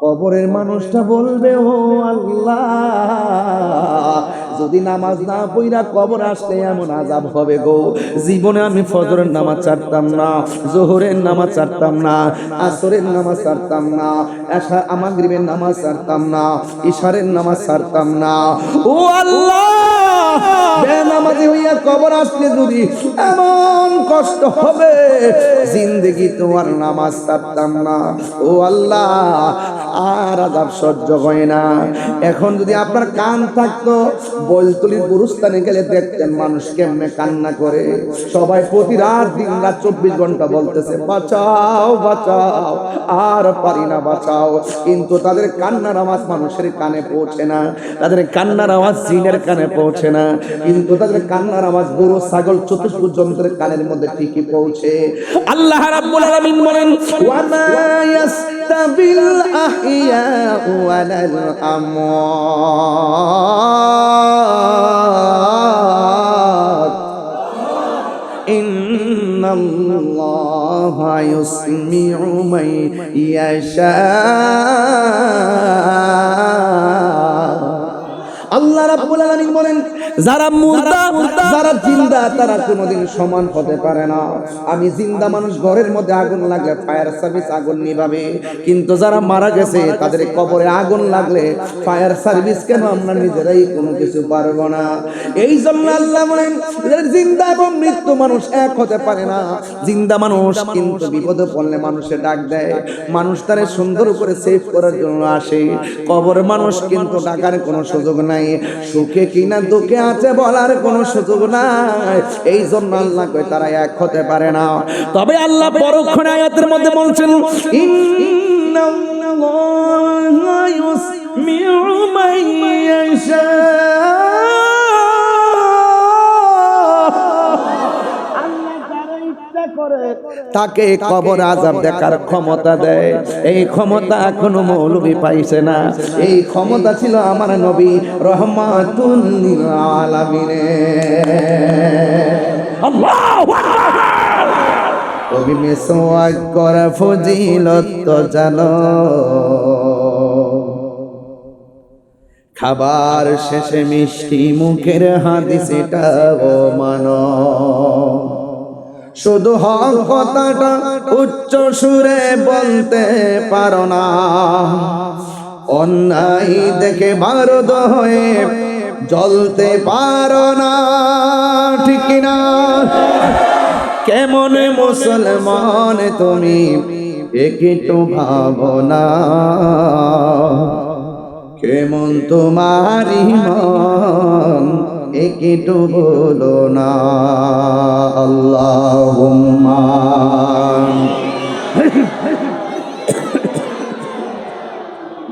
কবরের মানুষটা বলবে, ও আল্লাহ, যদি নামাজ না পড়া কবর আসলে এমন আযাব হবে গো। জীবনে আমি ফজরের নামাজ ছাড়তাম না, যোহরের নামাজ ছাড়তাম না, আসরের নামাজ ছাড়তাম না, এশা মাগরিবের নামাজ ছাড়তাম না, ইশারের নামাজ ছাড়তাম না। ও আল্লাহ, বেনামাজি হইয়া কবর আসলে যদি এমন কষ্ট হবে, জিন্দেগি তোমার নামাজ ছাড়তাম না। ও আল্লাহ, আর আযাব সহ্য হয় না। এখন যদি আপনার কান থাকতো, বলতলির গুরুস্থানে গেলে দেখতেন মানুষ কেমনে কান্না করে। সবাই প্রতি রাত দিন রাত 24 ঘন্টা বলতেছে, বাঁচাও বাঁচাও, আর পারি না, বাঁচাও। কিন্তু তাদের কান্নার আওয়াজ মানুষের কানে পৌঁছে না, তাদের কান্নার আওয়াজ জিনের কানে পৌঁছে না, কিন্তু তাদের কান্নার আওয়াজ গরু ছাগল চতুষ্পদ যন্ত্রের কানের মধ্যে ঠিকই পৌঁছে। আল্লাহ রাব্বুল আলামিন বলেন, ওয়া মা ইয়াস্তাবিল আহিয়া ওয়ালাল আমওয়াত ইন্নাল্লাহা ইউসমিউ মান ইয়াশা। আল্লাহ রাব্বুল আলামিন বলেন, যারা মুর্দা যারা জিন্দা তারা কোনোদিন সমান হতে পারে না। আমি জিন্দা মানুষ ঘরের মধ্যে আগুন লাগলে ফায়ার সার্ভিস আগুন নিভাবে, কিন্তু যারা মারা গেছে তাদের কবরে আগুন লাগলে ফায়ার সার্ভিস কেন আমরা নিজেরাই কোনো কিছু পারবো না। এই জন্য আল্লাহ বলেন, জিন্দা এবং মৃত্যু মানুষ এক হতে পারে না। জিন্দা মানুষ কিন্তু বিপদে পড়লে মানুষে ডাক দেয়, মানুষ তারে সুন্দর করে সেভ করার জন্য আসে। কবর মানুষ কিন্তু ডাকার কোনো সুযোগ নাই, সুখে কিনা দুঃখে আছে বলার কোনো সুযোগ নাই। এই জন্য আল্লাহ কয় তারা এক হতে পারে না। তবে আল্লাহ পরক্ষণে আয়াতের মধ্যে বলছেন, ইন্নাল্লাহা ইউসমিউ মান ইয়াশা। তাকে কবর আযাব দেখার ক্ষমতা দেয়। এই ক্ষমতা কোনো মৌলবি পাইছে না, এই ক্ষমতা ছিল আমার নবী রহমাতুল লিল আলামিনের। আল্লাহু আকবার। কবি মিসওয়াক করা ফজিলত তো জানো, খাবার শেষে মিষ্টি মুখের হাদিস এটাও মানো। শুধু হক কথাটা উচ্চ সুরে বলতে পারো না, অন্যায় দেখে বারুদ হয়ে জ্বলতে পারো না, ঠিক কিনা? কেমন মুসলমান তুমি একটু ভাবো না, কেমন তোমার ঈমান একটু বলো না। আল্লাহুম্মা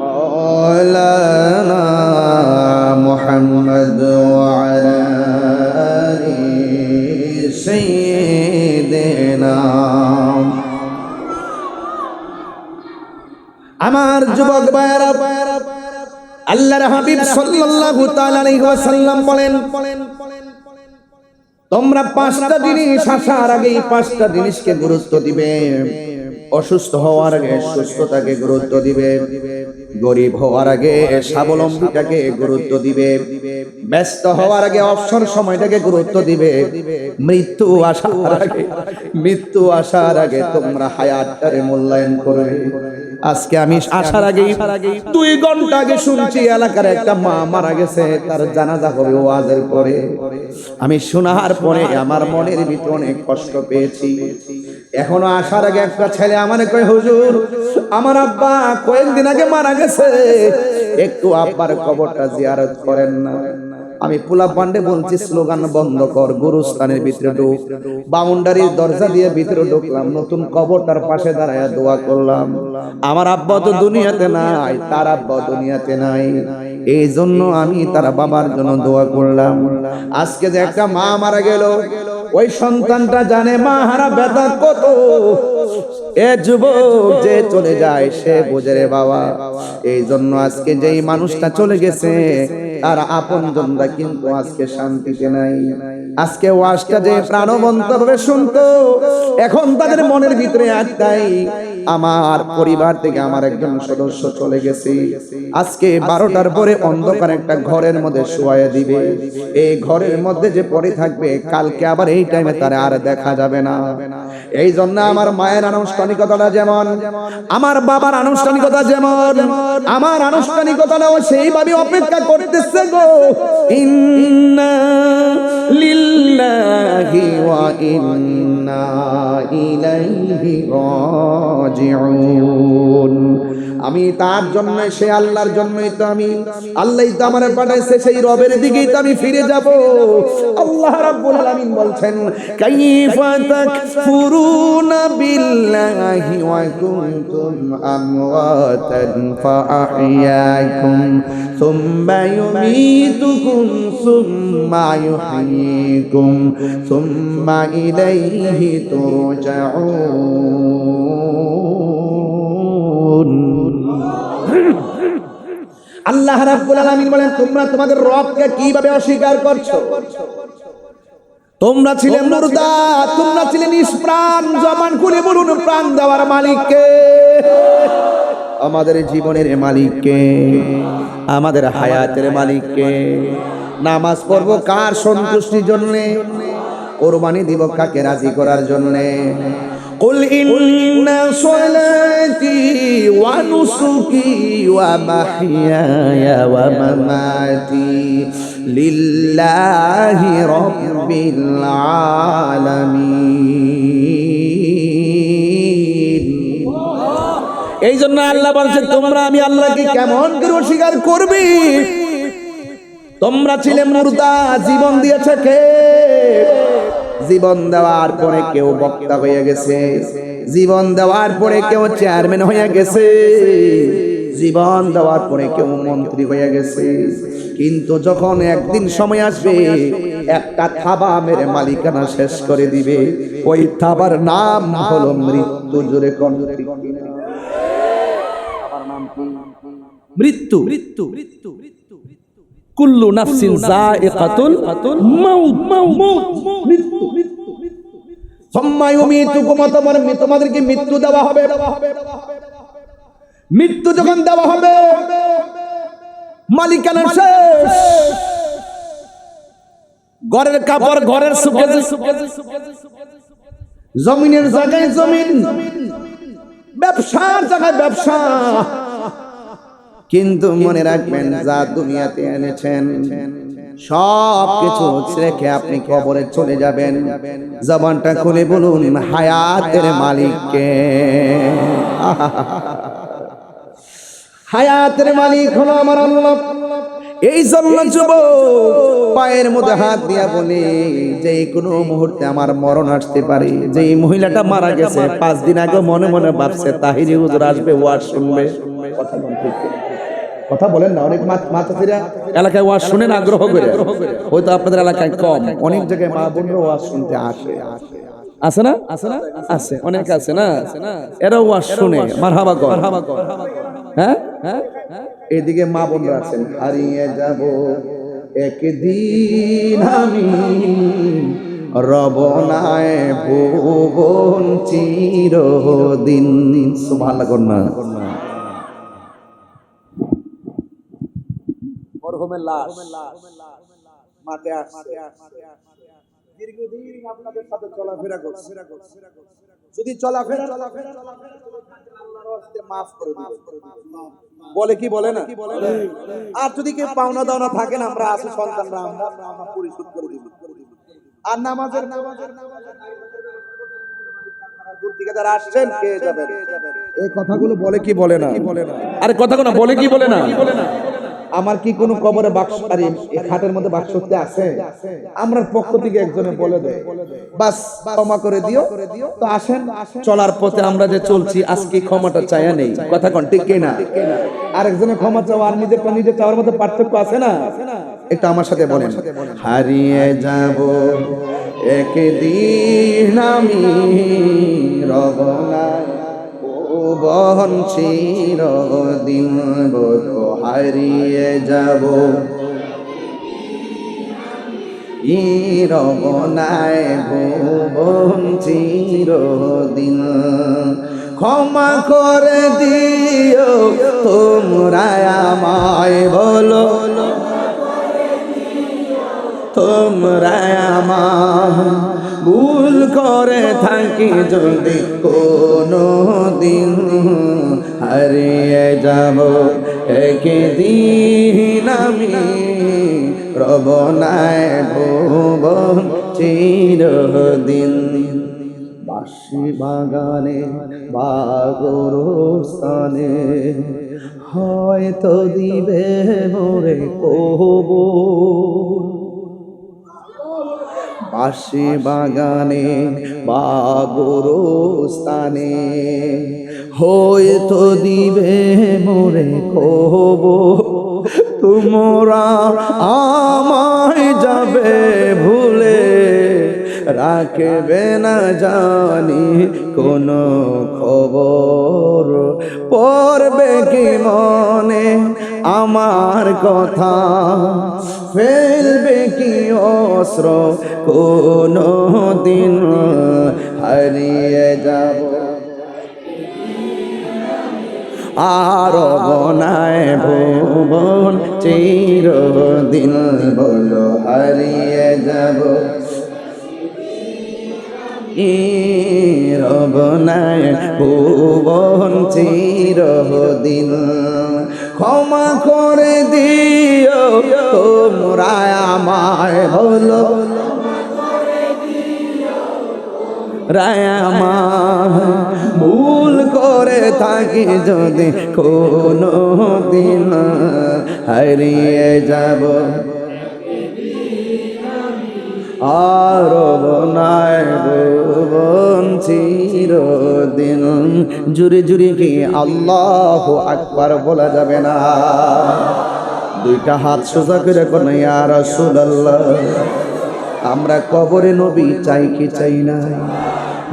মাওলানা মুহাম্মদ ওয়া আলা আলি সাইয়্যিদিনা। আমার যুবক ভাইরা, আল্লাহর হাবিব সাল্লাল্লাহু তাআলা আলাইহি ওয়াসাল্লাম বলেন, তোমরা 5টা জিনিস আসার আগে 5টা জিনিসকে গুরুত্ব দিবে। অসুস্থ হওয়ার আগে সুস্থতাকে গুরুত্ব দিবে, গরিব হওয়ার আগে স্বাবলম্বীটাকে গুরুত্ব দিবে, ব্যস্ত হওয়ার আগে অবসর সময়টাকে গুরুত্ব দিবে, মৃত্যু আসার আগে তোমরা হায়াতটারে মূল্যায়ন করবে। আজকে আমি আসার আগে 2 ঘন্টা আগে শুনছি এলাকার একটা মা মারা গেছে, তার জানাজা হবে ওয়াজের পরে। আমি শোনার পরে আমার মনের ভিতরে অনেক কষ্ট পেয়েছি। এখনো আসার আগে একটা ছেলে আমারে কয়, হুজুর আমার আব্বা কয়েকদিন আগে মারা গেছে, একটু আব্বার কবরটা জিয়ারত করেন না। আমি পোলা পান্ডে বলছি, স্লোগান বন্ধ কর, গুরুস্থানের ভিতরে ঢুক। বাউন্ডারির দরজা দিয়ে ভিতরে ঢুকলাম, নতুন কবরটার পাশে দাঁড়ায় দোয়া করলাম। আমার আব্বা তো দুনিয়াতে নাই, তার আব্বা দুনিয়াতে নাই, এই জন্য আমি তার বাবার জন্য দোয়া করলাম। আজকে যে একটা মা মারা গেল, ওই সন্তানটা জানে মা হারা ব্যথা কত। এ যুবক যে চলে যায় সে বোঝে রে বাবা। এই জন্য আজকে যেই মানুষটা চলে গেছে তার আপনজনরা কিন্তু আজকে শান্তিতে নাই। আজকে ওয়াজটা যে প্রাণবন্ত ভাবে শুনতো, এখন তাদের মনের ভিতরে একটাই, আমার পরিবার থেকে আমার একজন সদস্য চলে গেছে, আজকে 12টার পরে অন্ধকার একটা ঘরের মধ্যে শোয়ায় দিবে। এই ঘরের মধ্যে যে পড়ে থাকবে, কালকে আবার এই টাইমে তারা আর দেখা যাবে না। এই জন্য আমার মায়ের আনুষ্ঠানিকতাটা যেমন, আমার বাবার আনুষ্ঠানিকতা যেমন, আমার আনুষ্ঠানিকতাটাও সেইভাবে অপেক্ষা করতেছে গো। ইন্না লিল্লাহি ওয়া ইন্না ইলাইহি রাজিউন। আমি তার জন্য, সে আল্লাহর জন্যই তো আমি, আল্লাহই তো আমারে পাঠাইছে, সেই রবের দিকেই তো আমি ফিরে যাব। আল্লাহ রাব্বুল আলামিন বলছেন, কাইফা তাকফুরুনা বিল্লাহি ওয়া কুনতুম আমওয়াতান ফাআহইয়াকুম সুম্মা ইউমীতুকুম সুম্মা ইউহয়ীকুম সুম্মা ইলাইহি তুরজাউন। আল্লাহ রাব্বুল আলামিন বলেন, তোমরা তোমাদের রবকে কিভাবে অস্বীকার করছো? তোমরা ছিলে মুর্দা, তোমরা ছিলে নিষ্প্রাণ। জবান খুলে বলুন, প্রাণ দেওয়ার মালিককে, আমাদের জীবনের মালিককে, আমাদের হায়াতের মালিককে। নামাজ পড়ব কার সন্তুষ্টির জন্য? কোরবানি দিব কাকে রাজি করার জন্য? قل إن صلاتي ونسكي ومحياي ومماتي لله رب العالمين। এই জন্য আল্লাহ বলছে, তোমরা আমি আল্লাহকে কেমন করে অস্বীকার করবে? তোমরা ছিলে মুর্দা, জীবন দিয়েছে কে? জীবন দেওয়ার পরে কেউ বক্তা হয়ে গেছে, জীবন দেওয়ার পরে কেউ চেয়ারম্যান হয়ে গেছে, জীবন দেওয়ার পরে কেউ মন্ত্রী হয়ে গেছে। কিন্তু যখন একদিন সময় আসবে, একটা থাবা মেরে মালিকানা শেষ করে দিবে, ওই থাবার নাম হলো মৃত্যু। জোরে কোন মৃত্যু? মৃত্যু কুল্লু নাফসিন যায়িকাতুল মাউত। সুম্মা ইউমীতুকুম, তোমাদেরকে মৃত্যু দেওয়া হবে। মৃত্যু যখন দেওয়া হবে, মালিকানা শেষ। ঘরের কাপড় ঘরের সুখে, জমিনের জায়গায় জমিন, ব্যবসার জায়গায় ব্যবসা। কিন্তু মনে রাখবেন, যা দুনিয়াতে এনেছেন সব কিছু রেখে আপনি কবরে চলে যাবেন। জবানটা খুলে বলুন, হায়াতের মালিককে। হায়াতের মালিক হলো আমার আল্লাহ। এই জন্য যুবক পায়ের মধ্যে হাত দিয়া বলে, যে কোনো মুহূর্তে আমার মরণ আসতে পারে। যে মহিলাটা মারা গেছে 5 দিন আগে মনে মনে ভাবছে তাহিরি হুজুর আসবে, ওয়াজ শুনবে। কথা বলেন না, অনেক মাতাফিরা এলাকায় ওয়াজ শুনেন আগ্রহ করে, হয়তো আপনাদের এলাকায় কম, অনেক জায়গায় মা বোনরা ওয়াজ শুনতে আসে। আছে না? আছে, অনেক আছে না? এরা ওয়াজ শুনে মারহাবা কর। হ্যাঁ, এদিকে মা বোনরা আছেন, হারিয়ে যাব একদিন আমি, রবনায় ভুবন চিরদিন। সুবহানাল্লাহ করনা। মরহুমের লাশ মাঠে আসছে, দীর্ঘদিন আপনাদের সাথে চলাফেরা করছে। যদি চলাফেরা মাফ করে দিবেন, বলে কি বলে না? আর যদি কেউ পাওনা দাওনা থাকেন, আমরা আছি সন্তানরা, আমরা পরিশোধ করে দিব। আর নামাজের দূর থেকে যারা আসছেন পেয়ে যাবেন। এই কথাগুলো বলে কি বলে না? আরে কথাগুলো বলে কি বলে না? আমার কি কোনো কবরে বাক্স, আরে খাটের মধ্যে বাক্স আছে? আমরা পক্ষ থেকে একজনে বলে দেয়, বাস ক্ষমা করে দিও। তো আসেন, চলার পথে আমরা যে চলছি, আজকে ক্ষমাটা চাইয়া নেই। কথা কোন ঠিক কিনা? আরেকজনে ক্ষমা চাওয়া আর নিজেরটা নিজে চাওয়ার মধ্যে পার্থক্য আছে না? একটু আমার সাথে বলেন, হারিয়ে যাব একদিন আমি, রবনায় ভুবন চিরদিন, হারিয়ে যাব রবনায় ভুবন চিরদিন। ক্ষমা করে দিও তোমরা আমায়, বলো তোমরা আমায়। ভুল করে থাকি যদি কোনো দিন, হারিয়ে যাব একদিন আমি, রব নাই ভুবন চিরদিন। বাঁশি বাগানে বা গোরস্থানে হয়তো দিবে মোরে কবুল। বাঁশি বাগানে বা গোরস্থানে হয়তো দিবে মোরে কবুল। তোমরা আমায় যাবে ভুলে, রাখবে না জানি কোনো খবর। পড়বে কি মনে আমার কথা, ফেলবে কি অস্ত্র কোনো দিন, হারিয়ে যাব আর বনায় ভুবন চিরদিন, বলো হারিয়ে যাব রব নাই ভুবন চিরদিন। ক্ষমা করে দিও তোমরা আমায়, বলো রায়ামা। ভুল করে থাকি যদি কোনো দিন, হারিয়ে যাব আর বনায় ভুবন চিরদিন। জুড়ে জুড়ে কি আল্লাহু আকবার বলা যাবে না? দুইটা হাত সোজা করে কোন ইয়া রাসূলুল্লাহ। আমরা কবরে নবী চাই কি চাই না?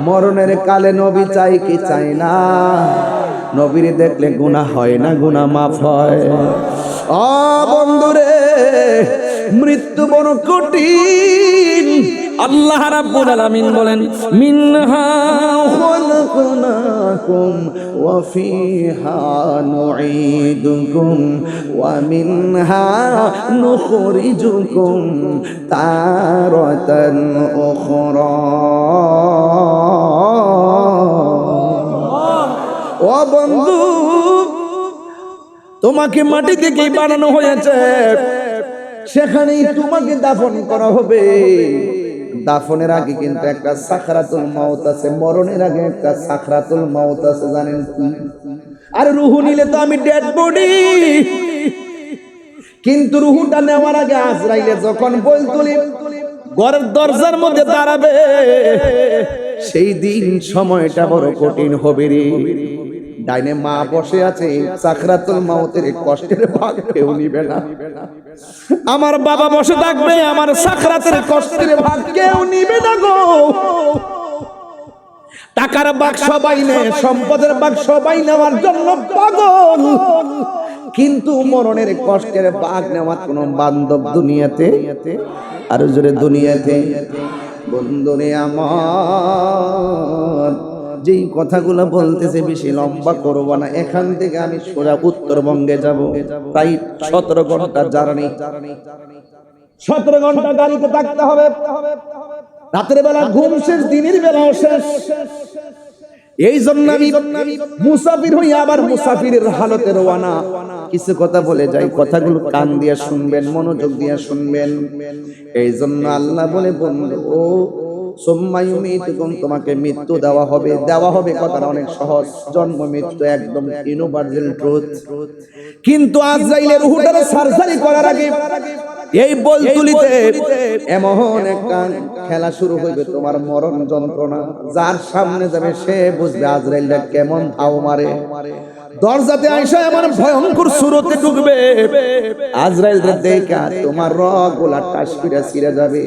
মরণের কালে নবী চাই কি চাই না? নবীর দেখলে গুনাহ হয় না, গুনাহ মাফ হয়। ও বন্ধুরে, মৃত্যু বড় কঠিন। আল্লাহ রাব্বুল আলামিন বলেন, মিনহা খালাকনাকুম ওয়া ফিহা নুঈদুকুম ওয়া মিনহা নুখরিজুকুম তারাতান উখরা। ও বন্ধু, তোমাকে মাটি থেকে বানানো হয়েছে, সেখানেই তোমাকে দাফন করা হবে। দাফনের আগে কিন্তু একটা সাকরাতুল মাউত আছে, মরণের আগে একটা সাকরাতুল মাউত আছে, জানেন কি? আর রুহু নিলে তো আমি ডেড বডি, কিন্তু রুহুটা নেওয়ার আগে আজরাইলে যখন বল তুলি ঘরের দরজার মধ্যে দাঁড়াবে, সেই দিন সময়টা বড় কঠিন হবে রে। ডাইনে মা বসে আছে, সাকরাতুল মাউতের কষ্টের ভাগ কেউ নিবে না। আমার বাবা বসে থাকবে, আমার সাকরাতের কষ্টের ভাগ কেউ নিবে না গো। টাকার ভাগ সবাই নেয়, সম্পদের ভাগ সবাই নেওয়ার জন্য পাগল, কিন্তু মরণের কষ্টের ভাগ নেওয়ার কোন বান্ধব দুনিয়াতে, আর জোরে দুনিয়াতে। বন্ধুরে আমার, যেই কথাগুলো বলতেছে বেশি লম্বা করব না। এখান থেকে আমি সোজা উত্তরবঙ্গে যাব, প্রায় 17 ঘন্টা জার্নি। 17 ঘন্টা গাড়িতে থাকতে হবে। রাতের বেলা ঘুম শেষ, দিনের বেলাও শেষ। এই জন্য আমি মুসাফির হই, আবার মুসাফিরের হালতে রওনা। কিছু কথা বলে যাই, কথাগুলো কান দিয়ে শুনবেন, মনোযোগ দিয়ে শুনবেন। এই জন্য আল্লাহ বলে, বন্ধু ও তোমাকে মৃত্যু দেওয়া হবে। দেওয়া হবে কথাটা অনেক সহজ, জন্ম মৃত্যু একদম ইউনিভার্সাল ট্রুথ। কিন্তু আজরাইলের রূহটারে সার্জারি করার আগে এই বলতুলিতে এমন একটা খেলা শুরু হইবে, তোমার মরণ যন্ত্রণা। যার সামনে যাবে সে বুঝবে আজরাইলটা কেমন ধাও মারে। দরজাতে আইসা এমন ভয়ঙ্কর সুরতে ঢুকবে, আজরাইল দেখা তোমার রগগুলা টাসপিরা ছিঁড়ে যাবে,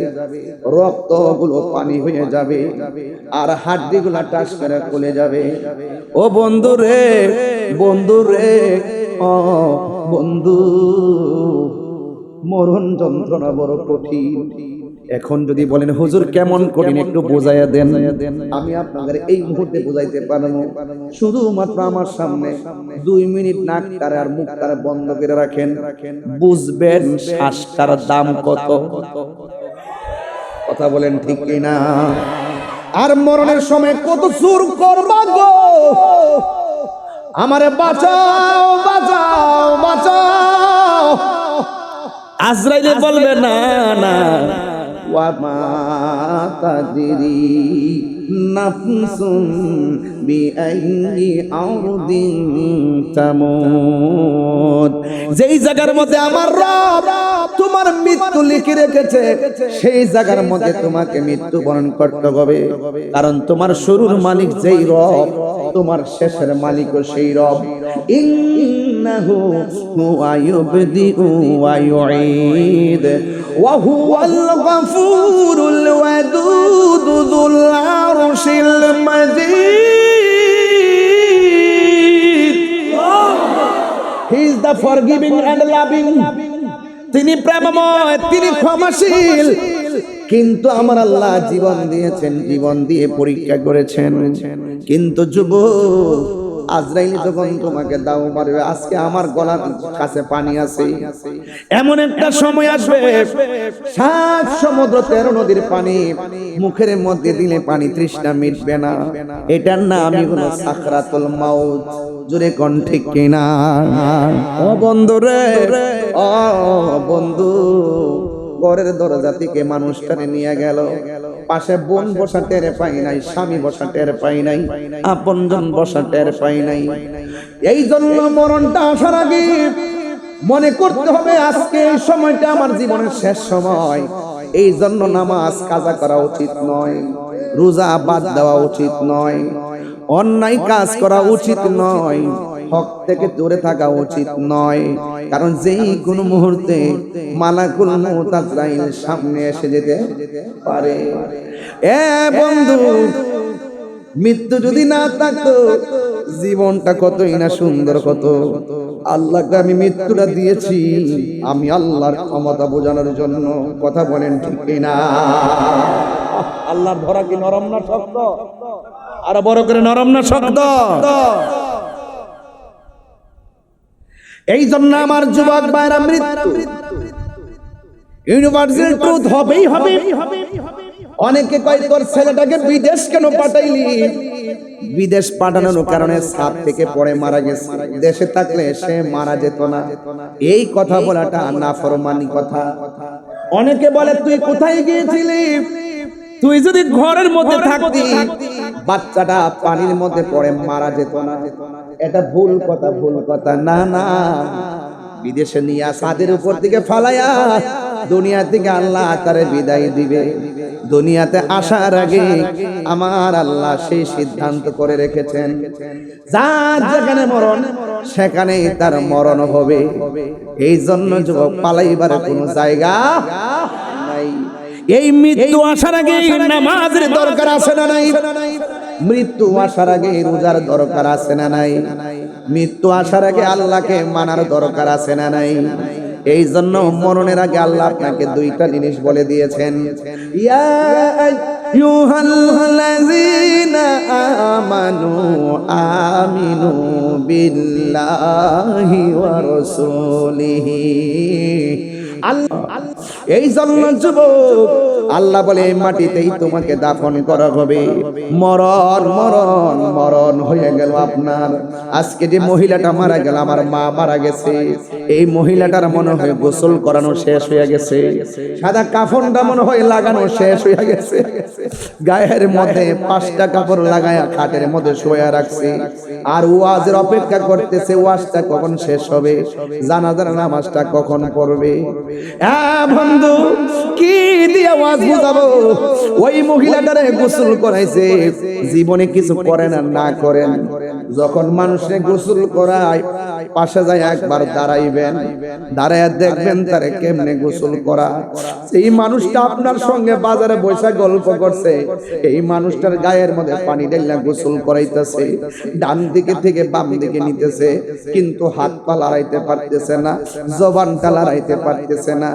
রক্তগুলো পানি হয়ে যাবে, আর হাড্ডিগুলা টাসপিরা খুলে যাবে। ও বন্ধু রে, বন্ধু রে, ও বন্ধু, মরণ যন্ত্রণা বড় কঠিন। এখন যদি বলেন হুজুর কেমন কঠিন একটু বোঝাইয়া দেন, আমি আপনাদের এই মুহূর্তে বুঝাইতে পারবো। শুধুমাত্র আমার সামনে 2 মিনিট নাক তারা আর মুখ তারা বন্ধ করে রাখেন, বুঝবেন শ্বাসটার দাম কত। কথা বলেন ঠিক কিনা? আর মরণের সময় কত সুর করবা গো, আমারে বাঁচাও বাঁচাও বাঁচাও। আজরাইলে বলবে না না, ওয়া মা তাদরি নাফসুন বিআইয়ি আরদিন তামুত। যেই জায়গার মধ্যে আমার রব তোমার মৃত্যু লিখে রেখেছে, সেই জায়গার মধ্যে তোমাকে মৃত্যুবরণ করতে হবে। কারণ তোমার শুরুর মালিক যেই রব, তোমার শেষের মালিকও সেই রব। ইন্নাহু হুয়া ইউবদিউ ওয়া ইউঈদ ওয়া হুয়াল গফুরুল ওয়াদুদ যুল আরশিল মাজিদ। He is the forgiving and loving. তিনি প্রেমময়, তিনি ক্ষমাশীল। কিন্তু আমার আল্লাহ জীবন দিয়েছেন, জীবন দিয়ে পরীক্ষা করেছেন। কিন্তু যুবক, আজরাইল যখন তোমাকে দাও মারবে, আজকে আমার গলার কাছে পানি আছে, এমন একটা সময় আসবে 7 সমুদ্র 13 নদীর পানি মুখের মধ্যে দিলে পানি তৃষ্ণা মিটবে না। এটার নামই হলো সাকরাতুল মাউত। জোরে কোন ঠিক কিনা? ও বন্ধু রে, ও বন্ধু, ঘরের দরজা থেকে মানুষটারে নিয়ে গেল, পাশে বোন বসা টের পাই নাই, স্বামী বসা টের পাই নাই, আপনজন বসা টের পাই নাই। এই জন্য মরণটা আসার আগে মনে করতে হবে আজকে এই সময়টা আমার জীবনের শেষ সময়। এই জন্য নামাজ কাজা করা উচিত নয়, রোজা বাদ দেওয়া উচিত নয়, অন্যায় কাজ করা উচিত নয়, হক থেকে দূরে থাকা উচিত নয়। কারণ যেই কোন মুহূর্তে মালাকুল মউত আজরাইল সামনে এসে যেতে পারে। এ বন্ধু, মৃত্যু যদি না থাকতো জীবনটা কতই না সুন্দর হতো। আল্লাহকে আমি মৃত্যুটা দিয়েছি আমি আল্লাহর ক্ষমতা বোঝানোর জন্য। কথা বলেন ঠিক কিনা? আল্লাহর ধরা কি নরম না শক্ত? আর বড় করে নরম না শক্ত? এই জন্য আমার যুবক ভাইরা, মৃত্যু ইউনিভার্সাল ট্রুথ হবেই হবে। অনেকে কয় তোর ছেলেটাকে বিদেশ কেন পাঠাইলি? বিদেশ পাঠানোর কারণে ছাদ থেকে পড়ে মারা গেছে, দেশে থাকলে সে মারা যেত না। এই কথা বলাটা নাফরমানি কথা। অনেকে বলে তুই কোথায় গিয়েছিলি? তুই যদি ঘরের মধ্যে থাকতি বাচ্চাটা পানির মধ্যে পড়ে মারা যেত না। এটা ভুল কথা, ভুল কথা। না না, বিদেশে নিয়ে ছাদের উপর থেকে ফালাইয়া দুনিয়া থেকে আল্লাহ তারে বিদায় দিবে। দুনিয়াতে আসার আগে আমার আল্লাহ সেই সিদ্ধান্ত করে রেখেছেন, যার যেখানে মরণ সেখানেই তার মরণ হবে। এই জন্য যুবক, পালাইবার কোনো জায়গা নাই। এই মৃত্যু আসার আগে নামাজের দরকার আছে না নাই? মৃত্যু আসার আগে রোজার দরকার আছে না নাই? মৃত্যু আসার আগে আল্লাহকে মানার দরকার আছে না নাই? এই জন্য মরণের আগে আল্লাহ আপনাকে 2টা জিনিস বলে দিয়েছেন, ইয়া আইয়ুহাল্লাযীনা আমানু আমিনু বিল্লাহি ওয়া রাসূলিহি। এই জন্য যুবক, আল্লাহ বলে এই মাটিতেই তোমাকে দাফন করা হবে। মরণ মরণ মরণ হয়ে গেল আপনার। আজকে যে মহিলাটা মারা গেল, আমার মা মারা গেছে, এই মহিলাটার মনে হয় গোসল করানো শেষ হয়ে গেছে, সাদা কাফনটা মনে হয় লাগানো শেষ হয়ে গেছে, গায়ের মধ্যে 5টা কাপড় লাগায়া খাটের মধ্যে শোয়া রাখছে, আর ওয়াজের অপেক্ষা করতেছে ওয়াজটা কখন শেষ হবে, জানাজার নামাজটা কখন পড়বে। বন্ধু, কি দিয়ে ওয়াজ বুঝাবো? ওই মহিলাটারে গোসল করাইছে, জীবনে কিছু করেন আর না করেন, যখন মানুষে গোসল করায় পাশে যায় একবার দাঁড়াইবেন, দাঁড়ায় দেখবেন তারে কেমনে গোসল করা। এই মানুষটা আপনার সঙ্গে বাজারে বসে গল্প করছে, এই মানুষটার গায়ের মধ্যে পানি ঢেলে গোসল করাইতেছে, ডান দিকে থেকে বাম দিকে নিতেছে, কিন্তু হাত পা লড়াইতে পারতেছে না, জবানটা লড়াইতে পারতেছে না,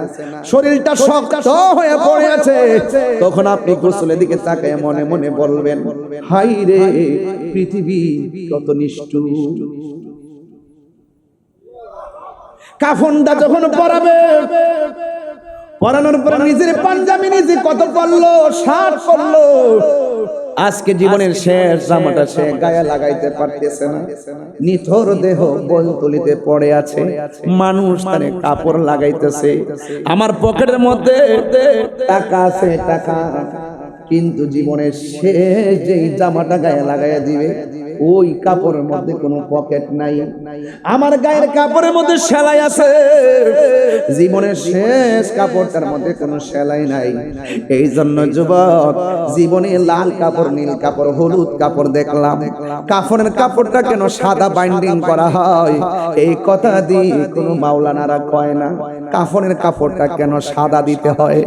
শরীরটা শক্ত হয়ে পড়ে আছে। তখন আপনি গোসলের দিকে তাকায় মনে মনে বলবেন, হাই রে পৃথিবী কত নিষ্ঠুর। কাফনটা যখন পরাবে, পরানোর পরে নিজের পাঞ্জাবি নিজে কত পরলো, শার্ট পরলো, আজকে জীবনের শেষ জামাটা সে গায়ে লাগাইতে পারতেছে না, নিথর দেহ বলতলিতে পড়ে আছে, মানুষ তারে কাপড় লাগাইতেছে। আমার পকেটের মধ্যে টাকা আছে, টাকা, কিন্তু জীবনের শেষ যেই জামাটা গায়ে লাগাইয়া দিবে ওই কাপড়ের মধ্যে কোনো পকেট নাই। আমার গায়ের কাপড়ের মধ্যে সেলাই আছে, জীবনের শেষ কাপড়টার মধ্যে কোনো সেলাই নাই। এই জন্য যুবক, জীবনে লাল কাপড়, নীল কাপড়, হলুদ কাপড় দেখলাম, কাফনের কাপড়টা কেন সাদা বাইন্ডিং করা হয় এই কথা দিয়ে কোনো মাওলানারা কয় না। কাফনের কাপড়টা কেন সাদা দিতে হয়?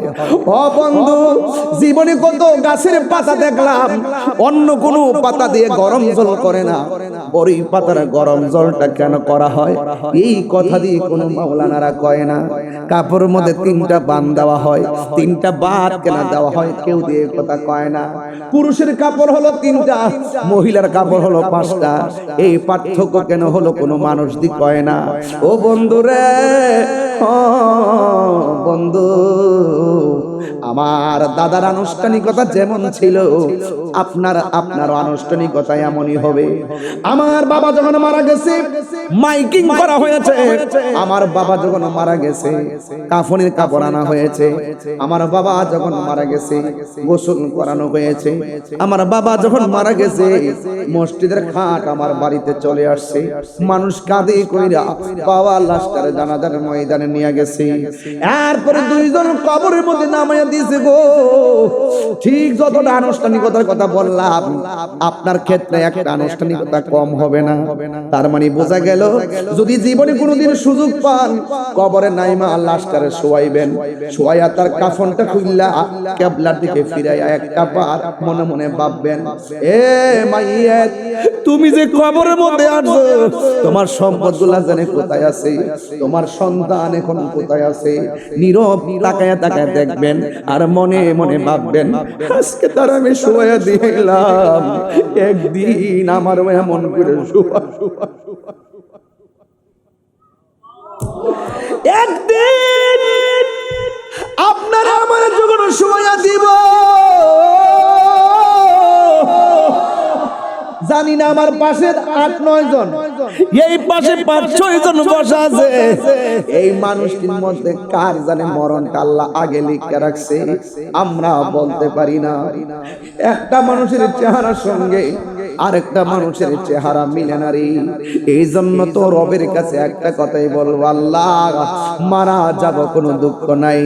ও বন্ধু, জীবনে কত গাছের পাতা দেখলাম অন্য কোনো পাতা দিয়ে গরম জল করে না, বড়ই পাতার গরম জলটা কেন করা হয় এই কথা দিয়ে কোনো মাওলানারা কয় না। কাপড়ের মধ্যে তিনটা বান দেওয়া হয়, তিনটা বাদ কেন দেওয়া হয় কেউ দিয়ে কথা কয় না। পুরুষের কাপড় হলো তিনটা, মহিলার কাপড় হলো পাঁচটা, এই পার্থক্য কেন হলো কোনো মানুষ দি কয় না। ও বন্ধু রে, ও বন্ধু, আমার দাদার আনুষ্ঠানিকতা যেমন ছিল আপনার আনুষ্ঠানিকতা এমনই হবে। আমার বাবা যখন মারা গেছে মাইকিং করা হয়েছে, আমার বাবা যখন মারা গেছে কাফনের কাপড় আনা হয়েছে, আমার বাবা যখন মারা গেছে গোসল করানো হয়েছে, আমার বাবা যখন মারা গেছে মসজিদের খাট আমার বাড়িতে চলে আসছে, মানুষ কাঁদে কইরা বাবা লাশটারে জানাজার ময়দানে নিয়ে গেছে। এরপরে দুইজন কবরের মধ্যে নামাইয়া দিয়েছে গো। ঠিক যতটা আনুষ্ঠানিকতার কথা বললাম, আপনার ক্ষেত্রে একটা আনুষ্ঠানিকতা কম হবে না। তার মানে বোঝা গেল, যদি জীবনে কোনোদিন সুযোগ পান কবরে নাইমা লাশটারে শোয়াইবেন, শোয়াইয়া তার কাফনটা খুললা কিবলার দিকে ফিরাইয়া একটা বার মনে মনে ভাববেন, এ মাইয়াত, তুমি যে কবরের মধ্যে আসছো তোমার সম্পদগুলা জানে কোথায় আছে, তোমার সন্তান এখন কোথায় আছে। নীরব তাকায়া তাকায়া দেখবেন আর মনে মনে ভাববেন, আজকে তার আমি শোয়া দিলাম, একদিন আমার এমন করে শোয়া, একদিন আপনারা আমার যখন শোয়া দিব, জানি না আমার পাশে 8-9 জন, এই পাশে 5-6 জন বসা আছে, এই মানুষটির মধ্যে কার জানে মরণটা আল্লাহ আগে লিখে রাখছে আমরা বলতে পারি না। একটা মানুষের চেহারার সঙ্গে আরেকটা মানুষের চেহারা মিলে না রে। এই জন্য তো রবের কাছে একটা কথাই বলবো, আল্লাহ মারা যাব কোনো দুঃখ নাই,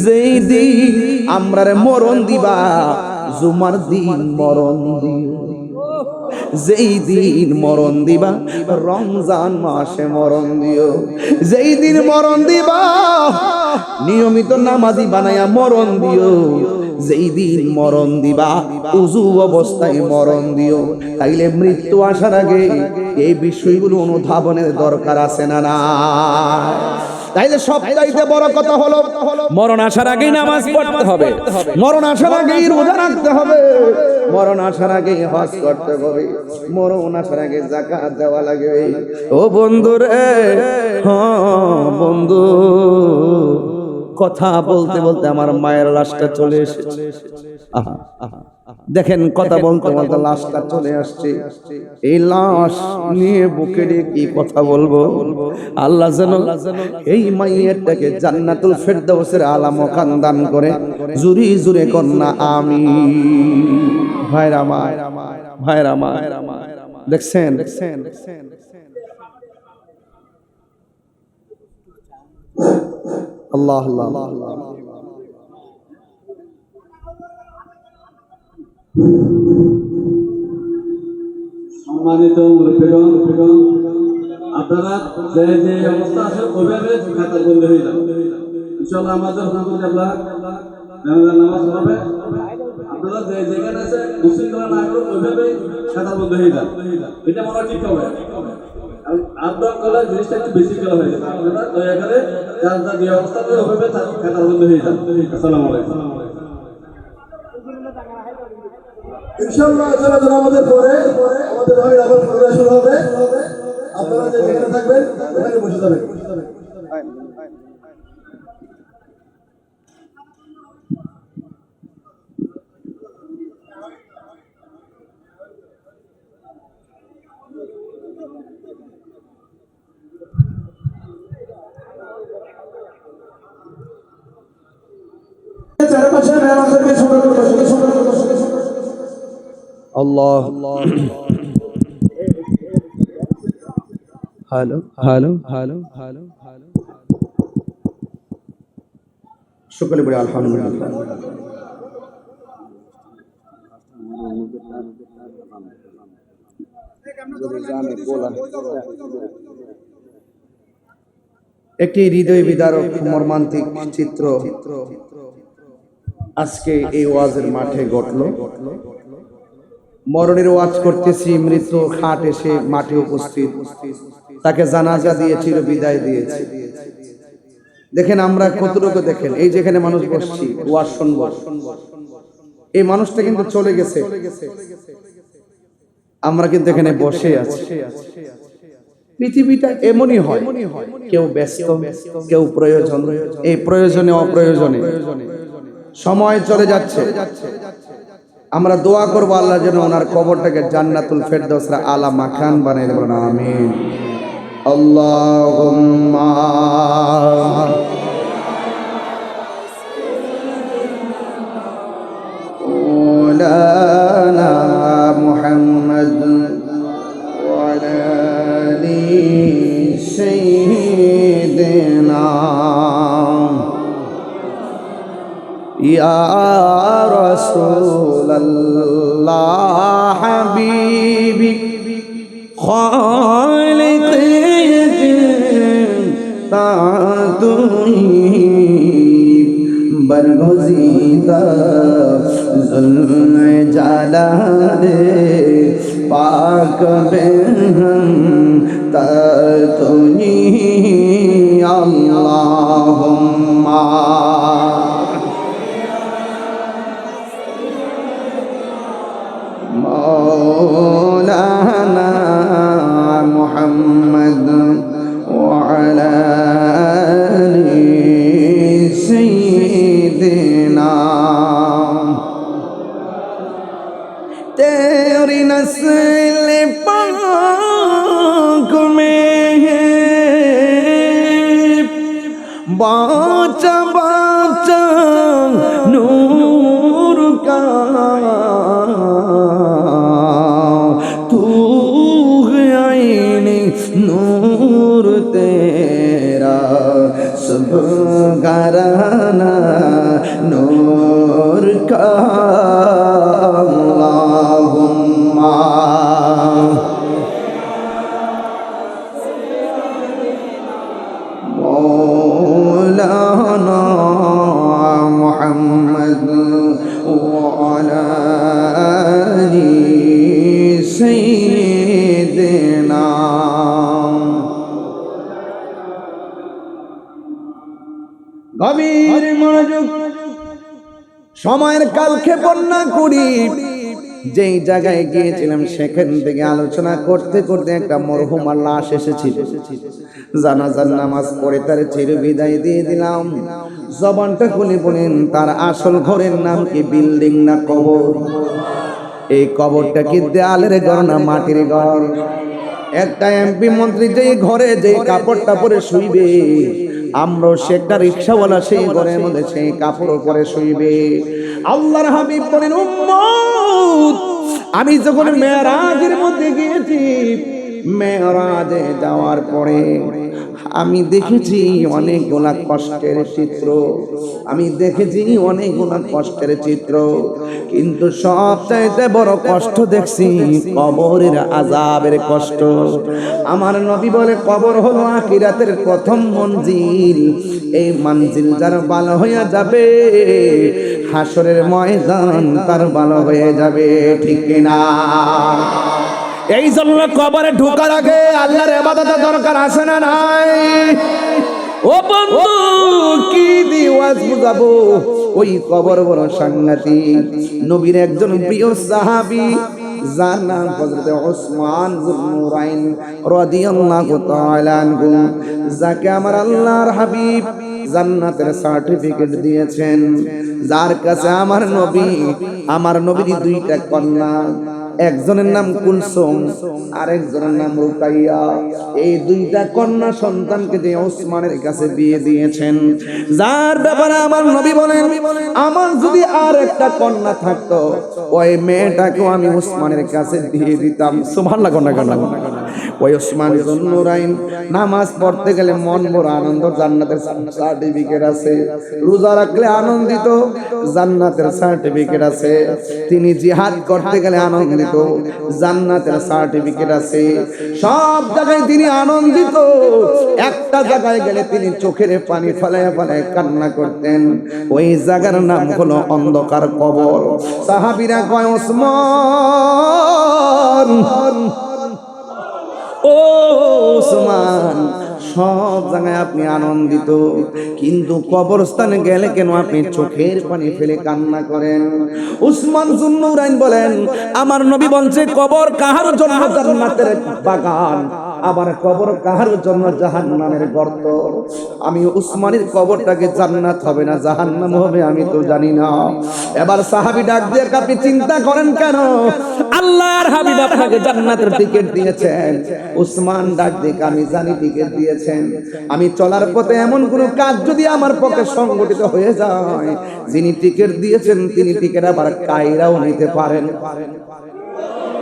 যেই দিন আমরারে মরণ দিবা জুমার দিন মরণ দিও, যেই দিন মরণ দিবা রমজান মাসে মরণ দিও, যেই দিন মরণ দিবা নিয়মিত নামাজি বানায়া মরণ দিও, যেই দিন মরণ দিবা উযু অবস্থায় মরণ দিও। তাইলে মৃত্যু আসার আগে এই বিষয়গুলো অনুধাবনের দরকার আছে না না? তাইলে সবচাইতে বড় কথা হলো মরণ আসার আগেই নামাজ পড়তে হবে, মরণ আসার আগেই রোজা রাখতে হবে, মরণ আসার আগেই হজ করতে হবে, মরণ আসার আগে যাকাত দেওয়া লাগবে। ও বন্ধু রে, হ্যাঁ বন্ধু, কথা বলতে বলতে আমার মায়ের লাশটা চলে এসেছে। আহা দেখেন, কথা বলতে বলতে লাশটা চলে আসছে। এই লাশ নিয়ে বুকে নিয়ে কি কথা বলবো? আল্লাহ যেন এই মাইয়াটাকে জান্নাতুল ফেরদাউসের আলা মাকাম দান করে। জুরি জুরে কন্যা আমিন। ভাইরা আমার, ভাইরা আমার, দেখছেন আল্লাহ আল্লাহ সম্মানিত মুরব্বিগণ, আপনারা যে যে অবস্থা আছে ওইভাবে খাতা বন্ধ হয়ে যাবে। ইনশাআল্লাহ আমাদের হুজুর কেবলা জানাজার নামাজ হবে, আপনারা যে যেখানে আছে মুসলিমরা না করে ওইভাবে খাতা বন্ধ হয়ে যাবে। এটা মনে হয় ঠিক হবে। আপনার করলে জিনিসটা একটু বেশি করে হয়ে যাবে। আপনারা দয়া করে যার যার যে অবস্থা আছে ওইভাবে খাতা বন্ধ হয়ে যাবে। আসসালামু আলাইকুম। ইনশাআল্লাহ জানাজার নামাজের পরে আমাদের ভাই আবার প্রোগ্রাম শুরু হবে। আপনারা যে যেখানে থাকবেন ওখানে বসে যাবেন। চারপাশে মেহমানদেরকে সুন্দর করে বসে সুন্দর করে বসে আল্লাহ hello hello hello hello hello শুকর বলে আলহামদুলিল্লাহ। একটি হৃদয় বিদারক মর্মান্তিক চিত্র আজকে এই ওয়াজের মাঠে ঘটলো। মরণের ওয়াজ করতেছি, মৃত্যু খাট এসে মাঠে উপস্থিত, তাকে জানাজা দিয়ে চির বিদায় দিয়েছে। দেখেন আমরা কতটুকু, দেখেন এই যেখানে মানুষ বসছি ওয়াজ শুনব, এই মানুষটা কিন্তু চলে গেছে, আমরা কিন্তু এখানে বসে আছি। পৃথিবীটা এমনই হয়, কেউ ব্যস্ত, কেউ প্রয়োজন, এই প্রয়োজনে অপ্রয়োজনে সময় চলে যাচ্ছে। আমরা দোয়া করব আল্লাহ যেন ওনার কবরটাকে জান্নাতুল ফেরদৌসের আলা মাকান বানায় দেবেন, আমিন। আল্লাহুম্মা মাওলানা মুহাম্মদ ওয়া আলা আলি সাইয়্যিদিনা ইয়া রাসূলুল্লাহ হাবিবি খালিকি তাতুই বরগুজিদা জুলমে জালালে পাক বেহম তাতুই আল্লাহুম্মা مولانا محمد وعلى آل سيدنا तेरी नस्ल पाक में बाचा बाचा नूर का नूर तेरा सब घराना नूर का अल्लाहुम्मा मौलाना मुहम्मद व अला आलि सय्यिदिना। গভীর মনোযোগ, সময়ের কালক্ষেপণ না করি। যেই জায়গায় গিয়েছিলাম সেখান থেকে আলোচনা করতে করতে একটা মরহুমার লাশ এসেছিল। জানাজার নামাজ পড়ে তার চির বিদায় দিয়ে দিলাম। জবানটা খুলে বলেন তার আসল ঘরের নাম কি, বিল্ডিং না কবর? এই কবরটা কি দেয়ালের ঘর না মাটির ঘর? একটা এমপি মন্ত্রী যেই ঘরে যেই কাপড়টা পরে শুইবে, আমরাও সে একটা রিক্সাওয়ালা সেই ঘরের মধ্যে সেই কাপড় পরে শুইবে। আল্লাহর হাবিব বলেন, উম্মত আমি যখন মেরাজের মধ্যে গিয়েছি, মেরাজে যাওয়ার পরে আমি দেখেছি অনেকগুলা কষ্টের চিত্র, আমি দেখেছি অনেকগুলা কষ্টের চিত্র, কিন্তু সবচাইতে বড় কষ্ট দেখছি কবরের আযাবের কষ্ট। আমার নবী বলে কবর হলো আখিরাতের প্রথম মঞ্জিল। এই মঞ্জিল যার ভালো হয়ে যাবে হাসরের ময়দান তার ভালো হয়ে যাবে, ঠিক কিনা? এই জন্য কবরে ঢোকার আগে আল্লাহর ইবাদতের দরকার আছে না নাই? ও বন্ধু কি দিওয়াজ বুঝাবো, ওই কবর বড় সাংঘাতিক। নবীর একজন প্রিয় সাহাবী যার নাম হযরত ওসমান যুন্নুরাইন রাদিয়াল্লাহু তাআলা আনহু, যাকে আমার আল্লাহর হাবিব জান্নাতের সার্টিফিকেট দিয়েছেন, যার কাছে আমার নবীর দুইটা কন্যা, একজনের নাম কুলসুম আর একজনের নাম রুকাইয়া। এই দুইটা কন্যা সন্তানকে দিয়ে ওসমানের কাছে বিয়ে দিয়েছেন, যার ব্যাপারে আমার নবী বলেন আমার যদি আর একটা কন্যা থাকতো ওই মেয়েটাকেও আমি ওসমানের কাছে দিয়ে দিতাম। সুবহানাল্লাহ। ওই ওসমান যুন্নুরাইন নামাজ পড়তে গেলে মন ভরা আনন্দ, জান্নাতের সার্টিফিকেট আছে। রোজা রাখলে আনন্দিত, জান্নাতের সার্টিফিকেট আছে। তিনি জিহাদ করতে গেলে আনন্দিত, জান্নাতের সার্টিফিকেট আছে। সব জায়গায় তিনি আনন্দিত, একটা জায়গায় গেলে তিনি চোখের পানি ফেলায় ফেলায় কান্না করতেন। ওই জায়গার নাম হলো অন্ধকার কবর। সাহাবীরা কয় ওসমান, ও ওসমান, সব জায়গায় আপনি আনন্দিত, কিন্তু কবরস্থানে গেলে কেন আপনি চোখের পানি ফেলে কান্না করেন? ওসমান যুন্নুরাইন বলেন আমার নবী বলছে কবর কাহার জন্য জান্নাতের বাগান, আবার কবর কাহার জন্য জাহান্নামের গর্ত। আমি উসমানের কবরটাকে জান্নাত হবে না জাহান্নাম হবে আমি তো জানি না। এবার সাহাবী ডাক দিয়ে আপনি চিন্তা করেন কেন? আল্লাহর হাবিব আপনাকে জান্নাতের টিকিট দিয়েছেন। উসমান ডাক দিয়ে আমি জানি টিকিট দিয়েছেন, আমি চলার পথে এমন কোন কাজ যদি আমার পক্ষে সংগঠিত হয়ে যায়, যিনি টিকিট দিয়েছেন তিনি টিকিট আবার কায়রাও নিতে পারেন,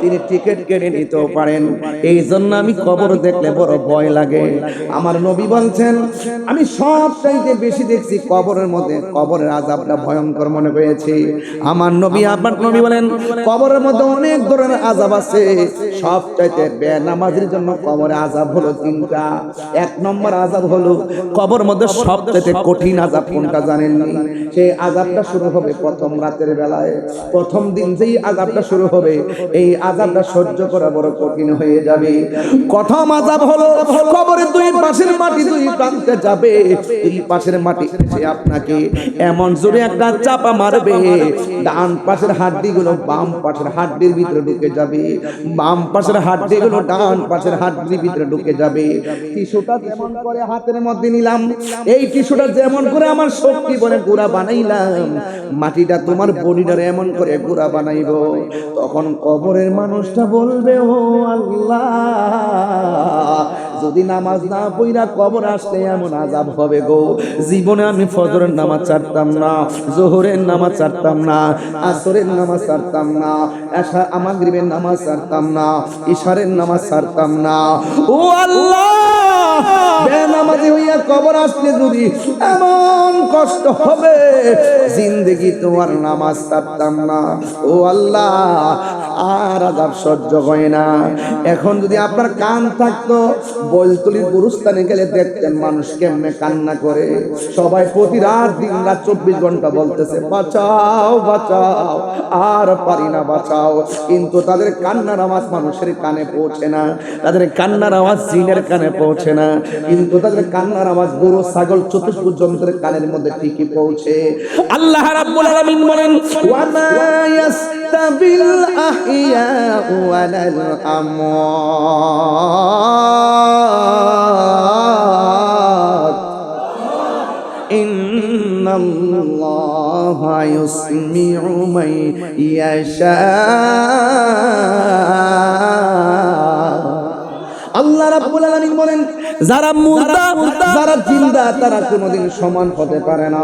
তিনি টিকিট কেটে নিতেও পারেন। এই জন্য আমি কবর দেখলে বড় ভয় লাগে। আমার নবী বলছেন আমি সবচাইতে বেশি দেখছি কবরের মধ্যে কবরের আযাবটা ভয়ঙ্কর মনে হয়েছে। আমার নবী বলেন কবরের মধ্যে অনেক ধরনের আযাব আছে, সবচাইতে বেনামাজির জন্য কবরের আযাব হলো তিনটা। এক নম্বর আযাব হলো কবরের মধ্যে সবচাইতে কঠিন আযাব কোনটা জানেননি? সেই আযাবটা শুরু হবে প্রথম রাতের বেলায়। প্রথম দিন যেই আযাবটা শুরু হবে এই আযাবটা সহ্য করা বড় কঠিন হয়ে যাবে। প্রথম আযাব হলো কবরের দুই পাশের মাটি দুই প্রান্তে যাবে, দুই পাশের মাটি এসে আপনাকে এমন জোরে একটা চাপা মারবে, ডান পাশের হাড্ডিগুলো বাম পাশের হাড্ডির ভিতরে ঢুকে যাবে, বাম পাশের হাড্ডিগুলো ডান পাশের হাড্ডির ভিতরে ঢুকে যাবে। টিস্যুটা যেমন করে হাতের মধ্যে নিলাম, এই টিস্যুটা যেমন করে আমার শক্তি বলে গুড়া বানাইলাম, মাটিটা তোমার বডিটারে এমন করে গুড়া বানাইবো। তখন কবরের মানুষটা বলবে ও আল্লাহ, যদি নামাজ না পড়া কবর আসলে এমন আযাব হবে গো। জীবনে আমি ফজরের নামাজ ছাড়তাম না, যোহরের নামাজ ছাড়তাম না, আসরের নামাজ ছাড়তাম না, এশা মাগরিবের নামাজ ছাড়তাম না, ইশারের নামাজ ছাড়তাম না। ও আল্লাহ, বেনামাজি হইয়া কবর আসলে যদি এমন কষ্ট হবে, জিন্দেগি তোমার নামাজ ছাড়তাম না। ও আল্লাহ, আর আযাব সহ্য হয় না। এখন যদি আপনার কান থাকতো, বলতলির গুরুস্থানে গেলে দেখতেন মানুষ কেমনে কান্না করে। সবাই প্রতি রাত দিন রাত 24 ঘন্টা বলতেছে বাঁচাও বাঁচাও, আর পারি না বাঁচাও, কিন্তু তাদের কান্নার আওয়াজ মানুষের কানে পৌঁছে না, তাদের কান্নার আওয়াজ জিনের কানে পৌঁছে না, কিন্তু তাদের কান্নার আওয়াজ গরু ছাগল চতুষ্পদ যন্ত্রের কানের মধ্যে ঠিকই পৌঁছে। আল্লাহ রাব্বুল আলামিন বলেন ওয়া মা ইয়াস্তাবিল আহিয়া ওয়ালাল আমওয়াত ইন্নাল্লাহা ইউসমিউ মান ইয়াশা। আল্লাহ আল্লাহ রাব্বুল আলামিন বলেন যারা মুর্দা যারা জিন্দা তারা কোনোদিন সমান হতে পারে না।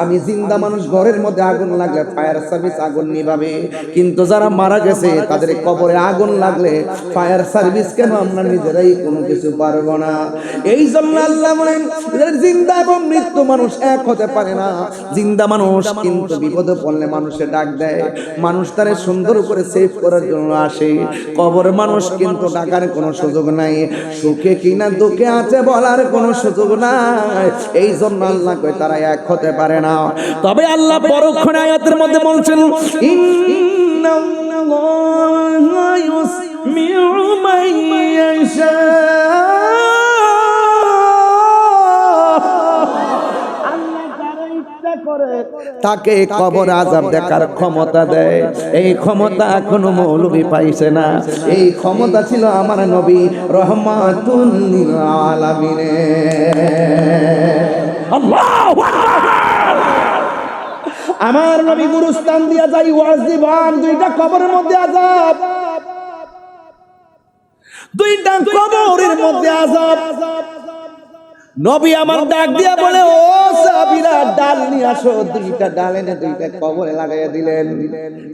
আমি জিন্দা মানুষ ঘরের মধ্যে আগুন লাগলে ফায়ার সার্ভিস আগুন নিভাবে, কিন্তু যারা মারা গেছে তাদের কবরে আগুন লাগলে ফায়ার সার্ভিস কেন আমরা নিজেরাই কোনো কিছু পারবো না। এই জন্য আল্লাহ বলেন জিন্দা এবং মৃত্যু মানুষ এক হতে পারে না। জিন্দা মানুষ কিন্তু বিপদে পড়লে মানুষে ডাক দেয়, মানুষ তারে সুন্দর করে সেভ করার জন্য আসে। কবর মানুষ কিন্তু ডাকার কোনো সুযোগ নাই, সুখে কিনা দুঃখে আছে বলার কোনো সুযোগ নাই। এই জন্য আল্লাহ কয় তারা এক হতে পারে না। তবে আল্লাহ পরক্ষণে আয়াতের মধ্যে বলছেন ইন্নাল্লাহা ইউসমিউ মান ইয়াশা, তাকে কবর আযাব দেখার ক্ষমতা দেয়। এই ক্ষমতা এখনো মৌলবী পাইছে না, এই ক্ষমতা ছিল আমার নবী রহমাতুল লিল আলামিন। আল্লাহু আকবার। আমার নবী গুরুস্থান দিয়া যাই ওয়াজ দিবান, দুইটা কবরের মধ্যে আযাব, দুইটা কবরের মধ্যে আযাব। নবী আমার ডাক দিয়া বলে ও সাহাবীরা ডাল নিয়ে আসো, দুইটা ডাল এনে দুইটা কবরে লাগাইয়া দিলেন।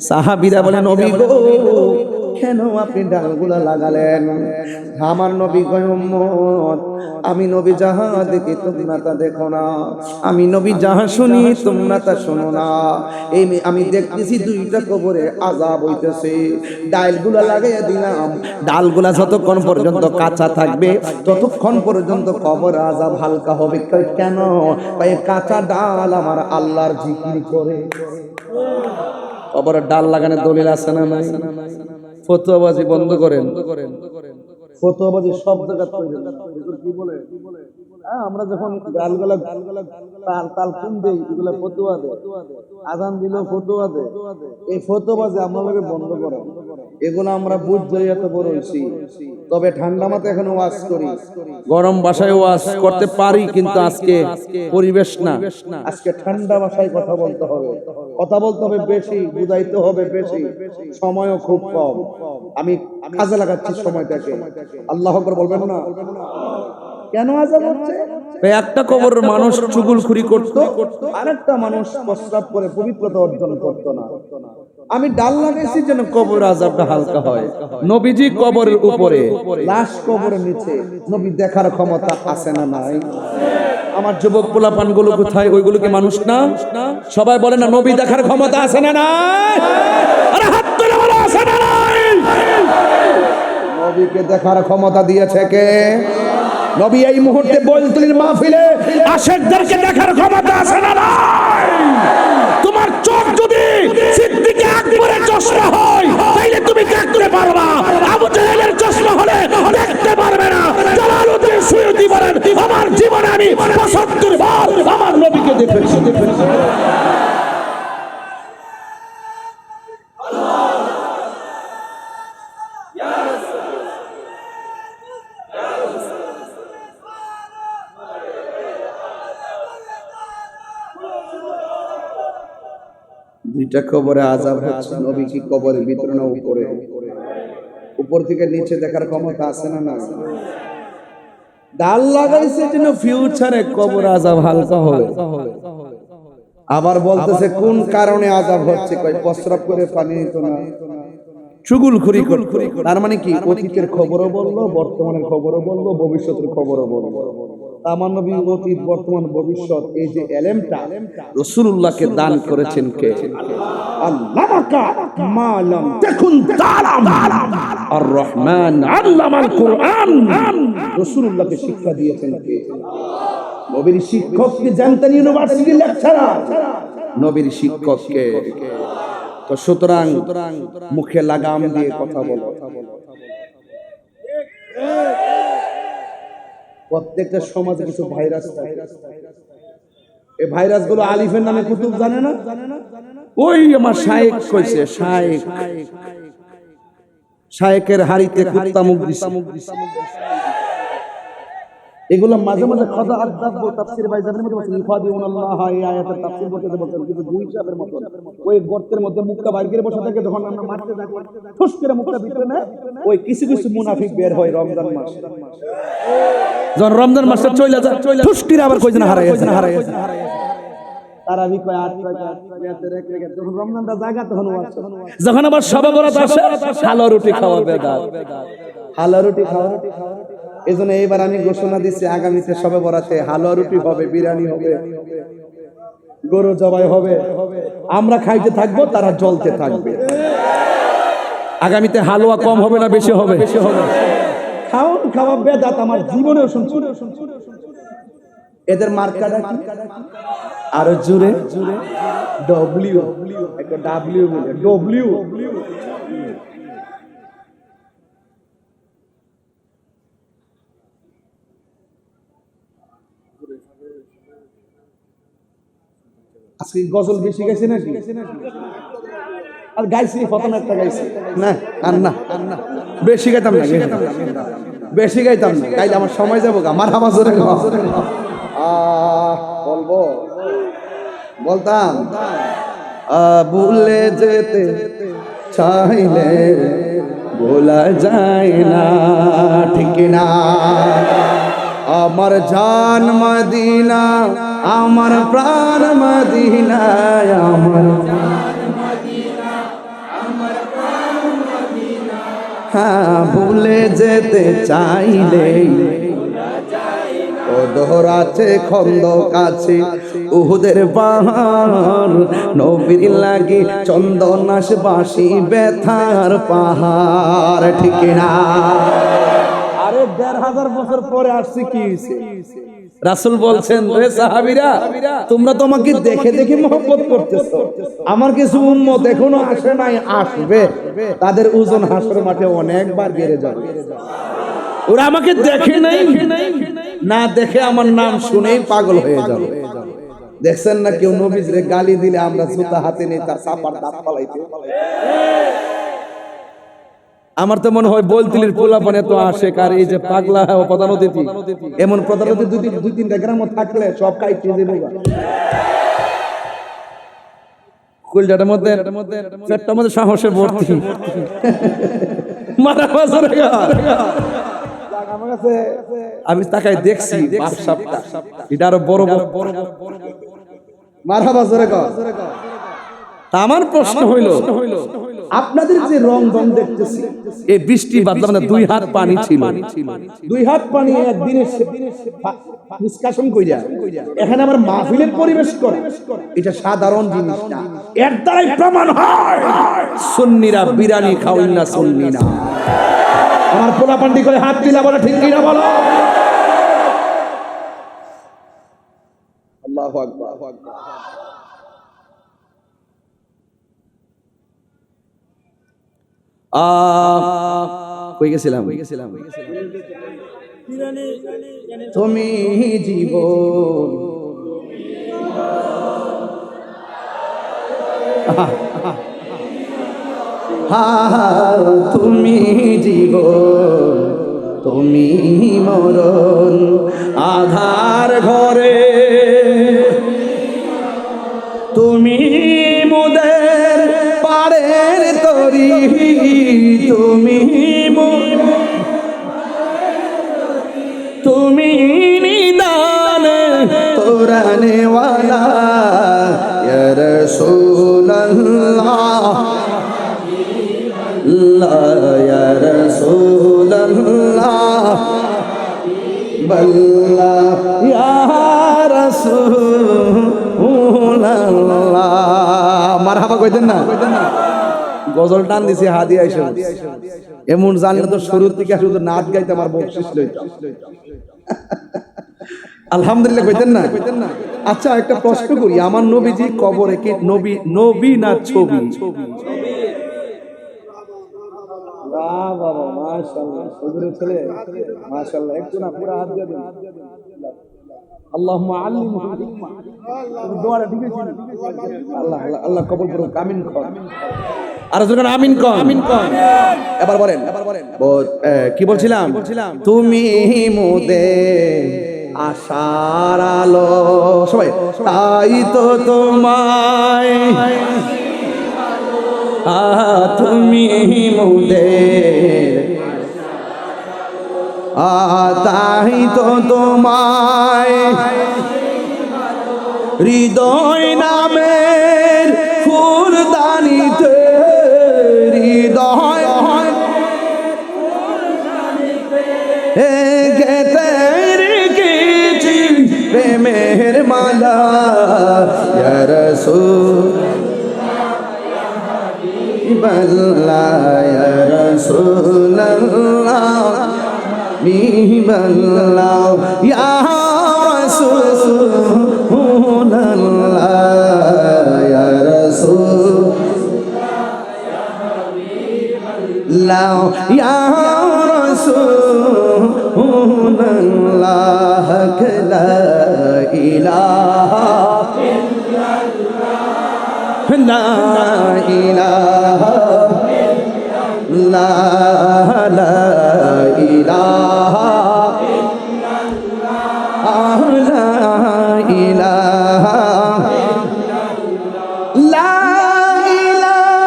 সাহাবীরা বলে নবী গো কেন আপনি ডালগুলা লাগালেন? আমার নবী কয় উম্মত আমি নবী যাহা দেখি তোমরা তা দেখো না, আমি নবী যাহা শুনি তোমরা তা শোনো না। এই আমি দেখতেছি দুইটা কবরে আযাব হইতেছে, ডালগুলা লাগাইয়া দিলাম, ডালগুলা যতক্ষণ পর্যন্ত কাঁচা থাকবে ততক্ষণ পর্যন্ত কবর আযাব হালকা হবে। কেন? এই কাঁচা ডাল আমার আল্লাহর জিকির করে। কবরের ডাল লাগানোর দলিল আছে না নাই? ফতোয়াবাজি বন্ধ করেন, ফতোয়াবাজি সব জায়গা কি বলে আমরা যখন গালগালা তাল কিন দেই এগুলা ফতোয়া দেয়, আযান দিল ফতোয়া দেয়। এই ফতোয়াবাজি আমরা লোকে বন্ধ করে, এগুলো আমরা বুঝ এত বড় হইছি। তবে ঠান্ডা মাথায় এখন ওয়াজ করি, গরম ভাষায় ওয়াজ করতে পারি, কিন্তু আজকে পরিবেশ না, আজকে ঠান্ডা ভাষায় কথা বলতে হবে, কথা বলতে হবে বেশি, বুঝাইতে হবে বেশি, সময়ও খুব কম। আমি কাজে লাগাচ্ছি সময়টাকে। আল্লাহু আকবার বলবেন না? কেন আযাব হচ্ছে? একটা কবরের মানুষ চুগলখুরি করত, আরেকটা মানুষ প্রস্রাব করে পবিত্রতা অর্জন করত না। আমি ডাল লাগাইছি যেন কবর আযাবটা হালকা হয়। নবীজি কবরের উপরে, লাশ কবরের নিচে, নবী দেখার ক্ষমতা আছে না নাই? আমার যুবক পোলাপান গুলো কোথায়? ওইগুলো কি মানুষ না? সবাই বলে না নবী দেখার ক্ষমতা আছে না নাই? আরে হাত তুলে বলো আছে না নাই? নবীকে দেখার ক্ষমতা দিয়েছে কে? নবী এই মুহূর্তে বলতুলির মাহফিলে আশিকদেরকে দেখার ক্ষমতা আছে না নাই? তোমার চোখ যদি সিদ্দিকে আকবরের চশমা হয় তাইলে তুমি দেখতে পারবা, আবু জাহেলের চশমা হলে দেখতে পারবে না। জালালউদ্দিন সুয়ুতী বলেন আমার জীবনে আমি ৭৫ বার আমার নবীকে দেখেছি। দুইটা কবরে আযাব হচ্ছে, নবী কি কবরের ভিতরে না উপরে? উপর থেকে নিচে দেখার ক্ষমতা আছে না না? ডাল লাগাইছে যেন ফিউচারে কবর আযাব হালকা হবে। আবার বলতেছে কোন কারণে আযাব হচ্ছে? কই প্রস্রাব করে পানি নিত না, চুগলখুরি করে। তার মানে কি অতীতের খবরও বললো, বর্তমানের খবরও বললো, ভবিষ্যতের খবরও বললো। আমার নবী অতীত বর্তমান ভবিষ্যৎ এই যে এলেমটা রাসূলুল্লাহকে দান করেছেন কে? আল্লামাকা মা লাম তাকুন তা'লাম, আর রহমান আল্লামাল কুরআন। রাসূলুল্লাহকে শিক্ষা দিয়েছেন কে? নবীর শিক্ষক কি জানতেন? University lecturer. নবীর শিক্ষক কে? তো সুতরাং মুখে লাগাম দিয়ে কথা বলো। প্রত্যেকটা সমাজে কিছু ভাইরাস থাকে, এই ভাইরাস গুলো আলিফের নামে কুতুব জানে না? ওই আমার শায়েখ কইছে, শায়েকের হাড়িতে কুত্তা মুখ দিছে। এগুলো মাঝে মাঝে খাজা আদাব তাফসীর বাইজানের মধ্যে বলছেন ইফাদিউনাল্লাহ এই আয়াতের তাফসীর করতে বলছেন কিন্তু দুই হিসাবের মত ওই গর্তের মধ্যে মুখটা বাইরে করে বসে থাকে যখন আমরা মারতে থাকি ঠুস করে মুখটা ভিতরে না ওই কিছু কিছু মুনাফিক বের হয় রমজান মাসে যখন রমজান মাসে চলে যায় ঠুস করে আবার কয়জন হারায় গেছে তারাবি কয় 8 রাকাত রাতের এক রাকাত যখন রমজানটা জায়গা তখন আসে যখন আবার শবে বরাত আসে হালুয়া রুটি খাওয়া বেদাত হালুয়া রুটি খাওয়া এজন্য এইবার আমি ঘোষণা দিচ্ছি আগামীতে শবে বরাতে হালুয়া রুটি হবে বিরিয়ানি হবে গরু জবাই হবে আমরা খাইতে থাকবো তারা জ্বলতে থাকবে আগামীতে হালুয়া কম হবে না বেশি হবে খাওন খাওয়া বেদাত আমার জীবনেও শুনছি এদের মার্কাটা কি আরো জুড়ে ডব্লিউ একটা ডাব্লিউ বলে ডব্লিউ আজকে গজল বেশি গাইছে নাকি আর গাইছি প্রথম একটা গাইছি না আর না বেশি গাইতাম না বেশি গাইতাম না গাইলে আমার সময় যাবো আমার হামা জোরে বলবো বলতাম ভুলে যেতে চাইলে বলা যায় না ঠিক না আমার জান মদিনা আমার প্রাণ মদিনা আমার হ্যাঁ ভুলে যেতে চাইলে ও দোহরাছে খন্দক আছে উহুদের পাহাড় নবীর লাগি চন্দনাস বাসি ব্যথার পাহাড় ঠিক না আরে 1500 বছর পরে আসছে কি হইছে রাসূল বলছেন রে সাহাবীরা তোমরা তোমাকে দেখে দেখে মহব্বত করতেছো আমার কিছু উম্মত এখনো আসে নাই আসবে তাদের ওজন হাসর মাঠে অনেকবার বেড়ে যাবে ওরা আমাকে দেখে নাই না দেখে আমার নাম শুনেই পাগল হয়ে যাবে দেখছেন না কেউ নবীজরে গালি দিলে আমরা জুতা হাতে নিয়ে তার চাপার দাঁত ফালাইতে আমার তো মনে হয় বলতিলির পোলাপানে তো আসে কার এই যে পাগলা প্রধান অতিথি এমন প্রধান অতিথি দুই তিনটা গ্রাম থাকলে সব কাইতে যাবে কুলজাটার মধ্যে পেটটার মধ্যে সাহসে ভর্তি মাথা বাজারে আমার কাছে আমি তাকাই দেখছি বাপসাপটা এটা আরো বড় বড় মারহাবা জোরে কর আমার প্রশ্ন হইল আপনাদের যে রং দেখতেছি এই বৃষ্টি বাদলা মানে 2 হাত পানি ছিল 2 হাত পানি একদিনে নিষ্কাশন কইরা এখানে আবার মাহফিলের পরিবেশ করে এটা সাধারণ জিনিস না এর দ্বারাই প্রমাণ হয় সুন্নিরা বিরানি খাওয়াই না সুন্নি না আমার পোলাপান্ডি করে হাত দিলা বলে ঠিক কিনা বলো আল্লাহু আকবার কই গেছিলাম তুমি জীবন তুমি জীবন তুমি মরণ আধার ঘরে তুমি মোদের পারের তরি তুমি তুমি নিদান কোরআনে ওয়ালা ইয়া রাসূলুল্লাহ ইয়া রাসূলুল্লাহ বল্লা ইয়া রাসূলুল্লাহ মারহাবা কইতেন না গজল টান দিছে হাদি আইসা এমন জানলে তো শুরু থেকে শুধু নাচ গাইতে আমার বকশিশ লইতাম আলহামদুলিল্লাহ কইতেন না আচ্ছা একটা প্রশ্ন করি আমার নবীজি কবরে কি নবী না ছবি বাহ বাবা মাশাআল্লাহ হুজুরের ছেলে মাশাআল্লাহ একটু না পুরো হাত দিয়ে দিন আল্লাহুম্মা আল্লিমহু হিকমা দোয়াটা ঠিক আছে আল্লাহ আল্লাহ কবুল করুক আমিন আর যখন আমিন কন, এবার বলেন কি বলছিলাম, তুমি মোদের আশার আলো, সবাই তাই তো তোমায়, তুমি মোদের তাই তো তোমায় হৃদয় নামের ফুলদানিতে, হৃদয় গেতে রেখেছি প্রেমের মালা, ইয়া রাসূলুল্লাহ ইয়া রাসূলুল্লাহ বিল্লাহ ইয়া রাসূলুল্লাহ ইয়া রাসূলুল্লাহ ইয়া রাসূলুল্লাহ লা ইলাহা লা ইলাহা লা ইলাহা লা ইলাহা লা ইলাহা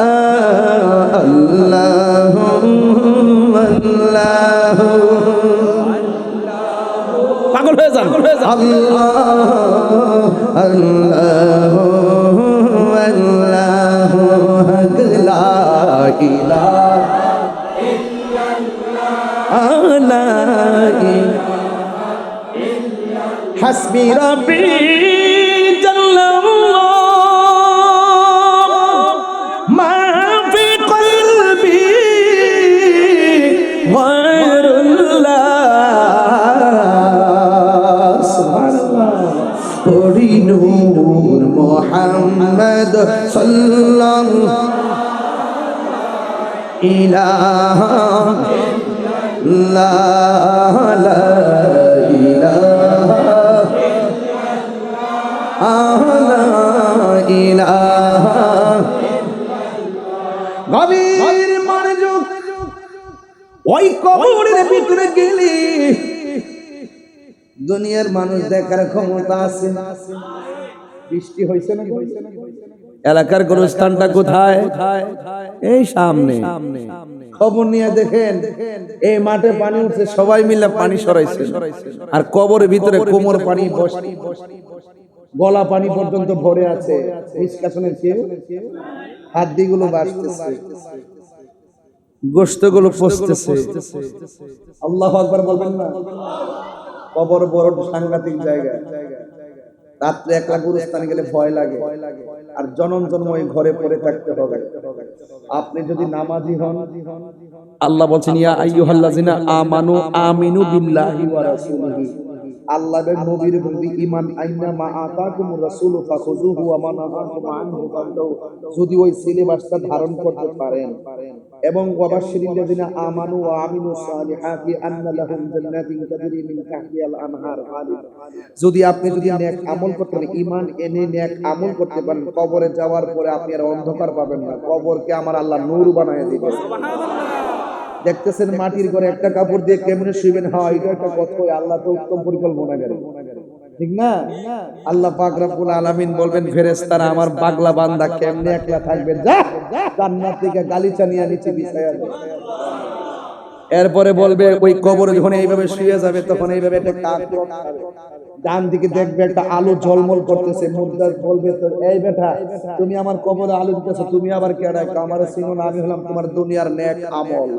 লা পাগল হয়ে যান, আল্লাহ আল্লাহ আল্লাহ লা ইলাহা ইল্লাল্লাহ হাসবি রাব্বি নূর মুহাম্মদ সাল্লাল্লাহু ইলাহা লা ইলাহা গভীর মনোযোগ, ওই কবরের ভিতরে গেলে দুনিয়ার মানুষ দেখার ক্ষমতা আছে। বৃষ্টি হয়েছে না? এলাকার গোরস্থানটা কোথায়? এই সামনে। খবর নিয়ে দেখেন এই মাঠে পানি উঠছে, সবাই মিলে পানি সরাইছে, আর কবরের ভিতরে কোমর পানি, গলা পানি পর্যন্ত ভরে আছে। নিষ্কাশনের কেউ হাড্ডিগুলো বাজতেছে, গোশতগুলো পচতেছে। আল্লাহু আকবার বলবেন না? কবর বড় সাংঘাতিক জায়গা। রাত্রে একলা গুরুস্থানে গেলে ভয় লাগে, আর জনম জন্ম এই ঘরে পড়ে থাকতে হবে। আপনি যদি নামাজি হন, আল্লাহ বলছেন ইয়া আইয়ুহাল্লাযিনা আমানু আমিনু বিল্লাহি ওয়া রাসূলিহি, আল্লাহ এবং নবীর প্রতি ঈমান আইনা মা আতাকুমুর রাসূলু ফাখুযুহু ওয়া মা নাহাকুম আনহু ফান্তাহু, যদি ওই সিলেবাসটা ধারণ করতে পারেন। এবং ওয়াবাশশিরিল্লাযিনা আমানু ওয়া আমিলুস সালিহাতি আন্না লাহুম জান্নাতিন তাজরি মিন তাহতিহাল আনহার খালিদ, যদি আপনি নেক আমল করতে পারেন, ঈমান এনে নেক আমল করতে পারেন, কবরে যাওয়ার পরে আপনি আর অন্ধকার পাবেন না, কবরকে আমার আল্লাহ নূর বানায় দিবেন। দেখতেছেন মাটির ঘরে একটা কাপড় দিয়ে কেমনে শুইবেন, হ্যাঁ এটা একটা কথা। আল্লাহ তো উত্তম পরিকল্পনা করেন, ঠিক না? আল্লাহ পাক রব্বুল আলামিন বলবেন ফেরেশতারা আমার পাগলা বান্দা কেমনে একলা থাকবে, যা জান্নাত থেকে গালিচা নিয়ে নিচে বিছায়া দাও। এরপরে বলবে ওই কবরে যখন এইভাবে শুয়ে যাবে, তখন এইভাবে একটা কাকড় ডান দিকে দেখবে একটা আলো ঝলমল করতেছে, মুদ্রা বলবে তো এই বেটা তুমি আমার কবরে আলো দিতেছো, তুমি আবার কেডা? আমার চিনো না, আমি হলাম তোমার দুনিয়ার নেক আমল।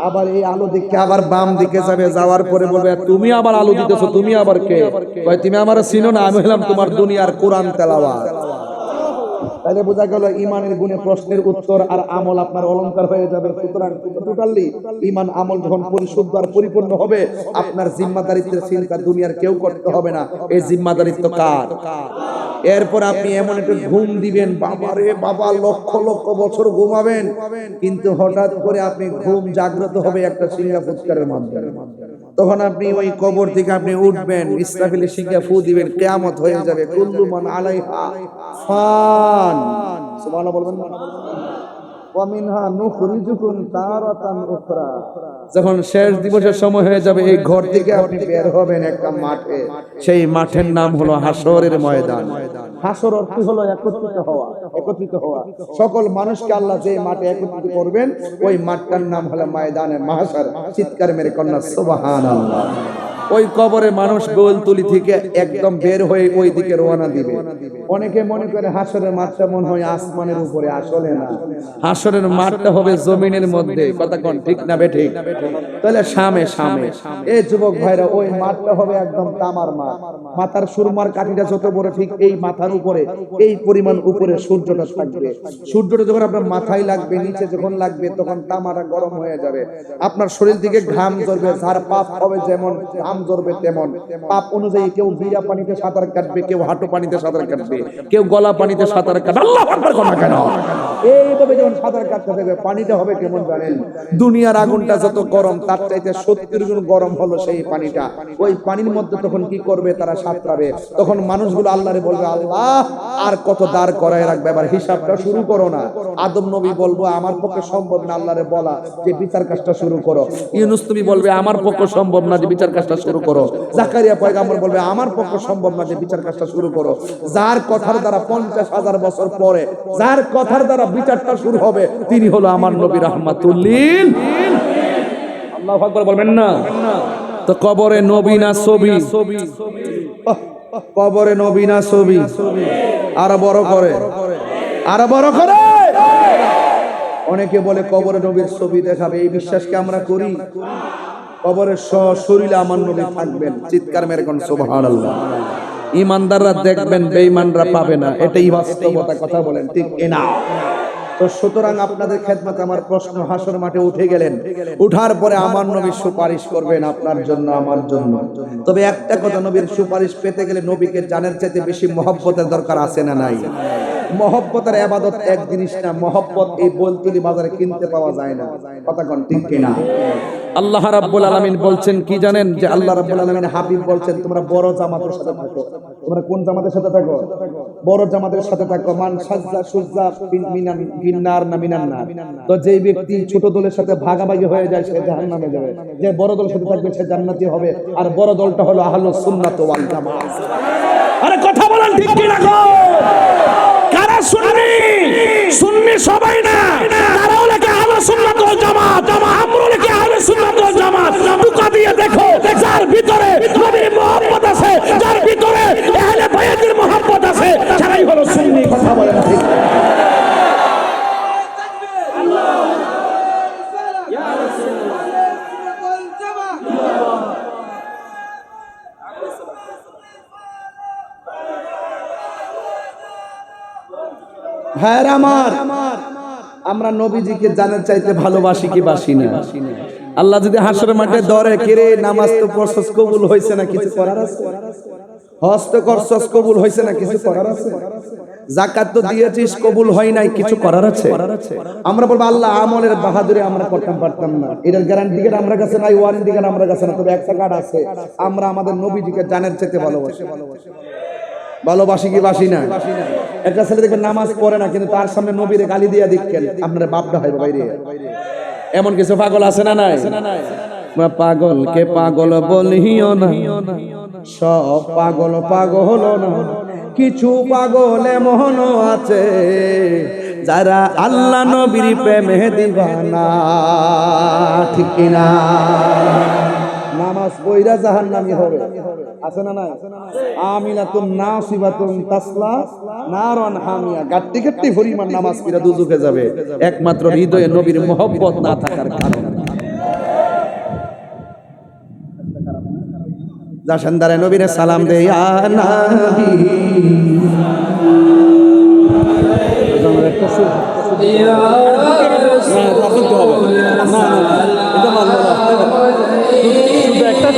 আবার এই আলো দেখে আবার বাম দিকে যাবে, যাওয়ার পরে বলবে তুমি আবার আলো দিতেছো, তুমি আবার কে? কয় তুমি আমার চিনো না, আমি হলাম তোমার দুনিয়ার কোরআন তেলাওয়াত। তাহলে বোঝা গেল ইমানের গুণে প্রশ্নের উত্তর আর আমল আপনার অলংকার হয়ে যাবে। সুতরাং টোটালি ইমান আমল যখন পরিশুদ্ধ আর পরিপূর্ণ হবে, আপনার জিম্মাদারিত্বের চিন্তা দুনিয়ার কেউ করতে হবে না। এই জিম্মাদারিত্ব কার? এরপর আপনি এমন একটা ঘুম দিবেন, বাবারে বাবা, লক্ষ লক্ষ বছর ঘুমাবেন, কিন্তু হঠাৎ করে আপনি ঘুম জাগ্রত হবে একটা সিঙ্গা ফুৎকারের মাধ্যমে। তখন আপনি ওই কবর থেকে আপনি উঠবেন, ইসরাফিলের সিঙ্গা ফু দিবেন, কিয়ামত হয়ে যাবে। কুল্লু মান আলাইহা ফান, সুবহানাল্লাহ বলবেন না? ওয়া মিনহা নুখরিজুকুম তারাতান উখরা। যখন শেষ দিবসের সময় হয়ে যাবে, এই ঘর থেকে আপনি বের হবেন একটা মাঠে, সেই মাঠের নাম হলো হাসরের ময়দান। হাসর অর্থ হলো একত্রিত হওয়া, একত্রিত হওয়া। সকল মানুষকে আল্লাহ যে মাঠে একত্রিত করবেন, ওই মাঠটার নাম হলো ময়দানে মাহশর। চিৎকার মেরে কন্যা সুবহানাল্লাহ। ওই কবরে মানুষ গোলতুলি থেকে একদম বের হয়ে ওই দিকে রওনা দিবে। অনেকে মনে করে হাসরের মাঠটা মনে হয় আসমানের উপরে, আসলে না, হাসরের মাঠটা হবে জমিনের মধ্যে। কথা কোন ঠিক না বেঠিক? তাহলে সামনে সামনে এই যুবক ভাইরা, ওই মাঠটা হবে একদম তামার মাঠ। মাথার সুরমার কাঠিটা যত বড়, ঠিক এই মাথার উপরে এই পরিমাণ উপরে সূর্যটা থাকবে। সূর্যটা যখন আপনার মাথায় লাগবে, নিচে যখন লাগবে, তখন তামাটা গরম হয়ে যাবে। আপনার শরীর থেকে ঘাম ঝরবে, যার পাপ হবে যেমন ঘাম ঝরবে তেমন। পাপ অনুযায়ী কেউ বিড়া পানিতে সাঁতার কাটবে, কেউ হাঁটু পানিতে সাঁতার কাটবে, কেউ গলা পানিতে সাঁতার কাটবে। আল্লাহু আকবার কোন কেন? এইভাবে যখন সাঁতার কাটতে থাকবে, পানিটা হবে কেমন জানেন? দুনিয়ার আগুনটা যত গরম, তার চাইতে 70 গুণ গরম হলো সেই পানিটা। ওই পানির মধ্যে তখন কি করবে তারা? সাঁতরাবে। তখন মানুষগুলো আল্লাহরে বলবে, আল্লাহ আর কত দাঁড় করায় রাখবে, এবার হিসাবটা শুরু করো না। আদম নবী বলবো, আমার পক্ষে সম্ভব না আল্লাহরে বলা যে বিচার কাজটা শুরু করো। ইউনূস নবী বলবে, আমার পক্ষে সম্ভব না যে বিচার কাজটা শুরু করো। জাকারিয়া পয়গম্বর বলবে, আমার পক্ষে সম্ভব না যে বিচার কাজটা শুরু করো। যার কথার দ্বারা 50,000 বছর পরে যার কথার দ্বারা বিচারটা শুরু হবে, তিনি হলো আমার নবী রাহমাতুল লিল। আল্লাহু আকবার বলবেন না? তো কবরে নবী না ছবি? কবরে নবী না ছবি? আরো বড় করে, আরো বড় করে। অনেকে বলে কবরে নবীর ছবি দেখাবে, এই বিশ্বাসকে আমরা করি? কবরের শরীরে আমার নবী থাকবেন। চিৎকার মেরে কোন সুবহানাল্লাহ। ইমানদাররা দেখবেন, বেঈমানরা পাবে না, এটাই বাস্তবতা। কথা বলেন ঠিক কিনা? তো সুতরাং আপনাদের খেদমতে আমার প্রশ্ন, হাসর মাঠে উঠে গেলেন, উঠার পরে আমার নবী সুপারিশ করবেন আপনার জন্য, আমার জন্য। তবে একটা কথা, নবীর সুপারিশ পেতে গেলে নবীকে জানের চাইতে বেশি মহব্বতের দরকার আছে না নাই? মহব্বতের ইবাদত এক জিনিস না, মহব্বত এই বলতুলি বাজারে কিনতে পাওয়া যায় না। কথা কোন ঠিক কিনা? আল্লাহ রাব্বুল আলামিন বলছেন কি জানেন? যে আল্লাহ রাব্বুল আলামিন হাবিব বলছেন, তোমরা বড় জামাতের সাথে থাকো। তোমরা কোন জামাতের সাথে থাকো? বড় জামাতের সাথে থাকো। মান সাজ্জা সুজ্জা মিনান গিন্নার না মিনান না। তো যেই ব্যক্তি ছোট দলের সাথে ভাগাভাগি হয়ে যায়, সে জাহান্নামে যাবে। যে বড় দলের সাথে থাকবে, সে জান্নাতি হবে। আর বড় দলটা হলো আহলুস সুন্নাত ওয়াল জামাত। আরে কথা বলেন ঠিক কি না গো? কারা সুন্নি? সুন্নি সবাই না, তারাও লেখে আহলুস সুন্নাত ওয়াল জামাত। আমরাও লেখে আহলুস সুন্নাত ওয়াল জামাত। বুকা দিয়ে দেখো, যার ভিতরে নবীর মুহাব্বত আছে, যার ভিতরে আহলে বায়াতের মুহাব্বত আছে, তারাই হলো সুন্নি। কথা বলেন ঠিক? হ্যাঁ আমার, আমরা নবীজিকে জানার চাইতে ভালোবাসি কি বাসি না? আল্লাহ যদি হাসরের মাঠে ধরে, কেরে নামাজ তো পড়ছস, কবুল হইছে না, কিছু করার আছে? হজ তো করছস, কবুল হইছে না, কিছু করার আছে? যাকাত তো দিয়েছিস, কবুল হয় নাই, কিছু করার আছে? আমরা বলবো আল্লাহ আমলের বাহাদুরি আমরা করতে পারতাম না, এটার গ্যারান্টি কার্ড আমার কাছে নাই, ওয়ারেন্টি কার্ড আমার কাছে না, তবে একটা কার্ড আছে, আমরা আমাদের নবীজিকে জানার চাইতে ভালোবাসি। ভালোবাসি কি বাসি না? একটা ছেলে দেখবেন নামাজ পড়ে না, কিন্তু তার সামনে নবীরে গালি দিয়া দিচ্ছেন, আপনার বাপটা হয় বাইরে। এমন কিছু পাগল আছে না নাই? পাগলকে পাগল বলিও না, সব পাগল পাগল না, কিছু পাগল এমন আছে যারা আল্লাহ নবীর প্রেমে দিবানা। ঠিক কিনা? নামাজ পড়া জাহান্নামী হবে, আছে না নাই? আমিলাতুন নাসিবাতুন তাসলা নারান হামিয়া। গাট্টি গাট্টি পরিমাণ নামাজ পড়া দুজকে যাবে, একমাত্র হৃদয়ে নবীর মুহাব্বত না থাকার কারণে। জাশানদারে নবীরে সালাম দে ইয়া নবী। না, এটা মানবো না। শুধু একটা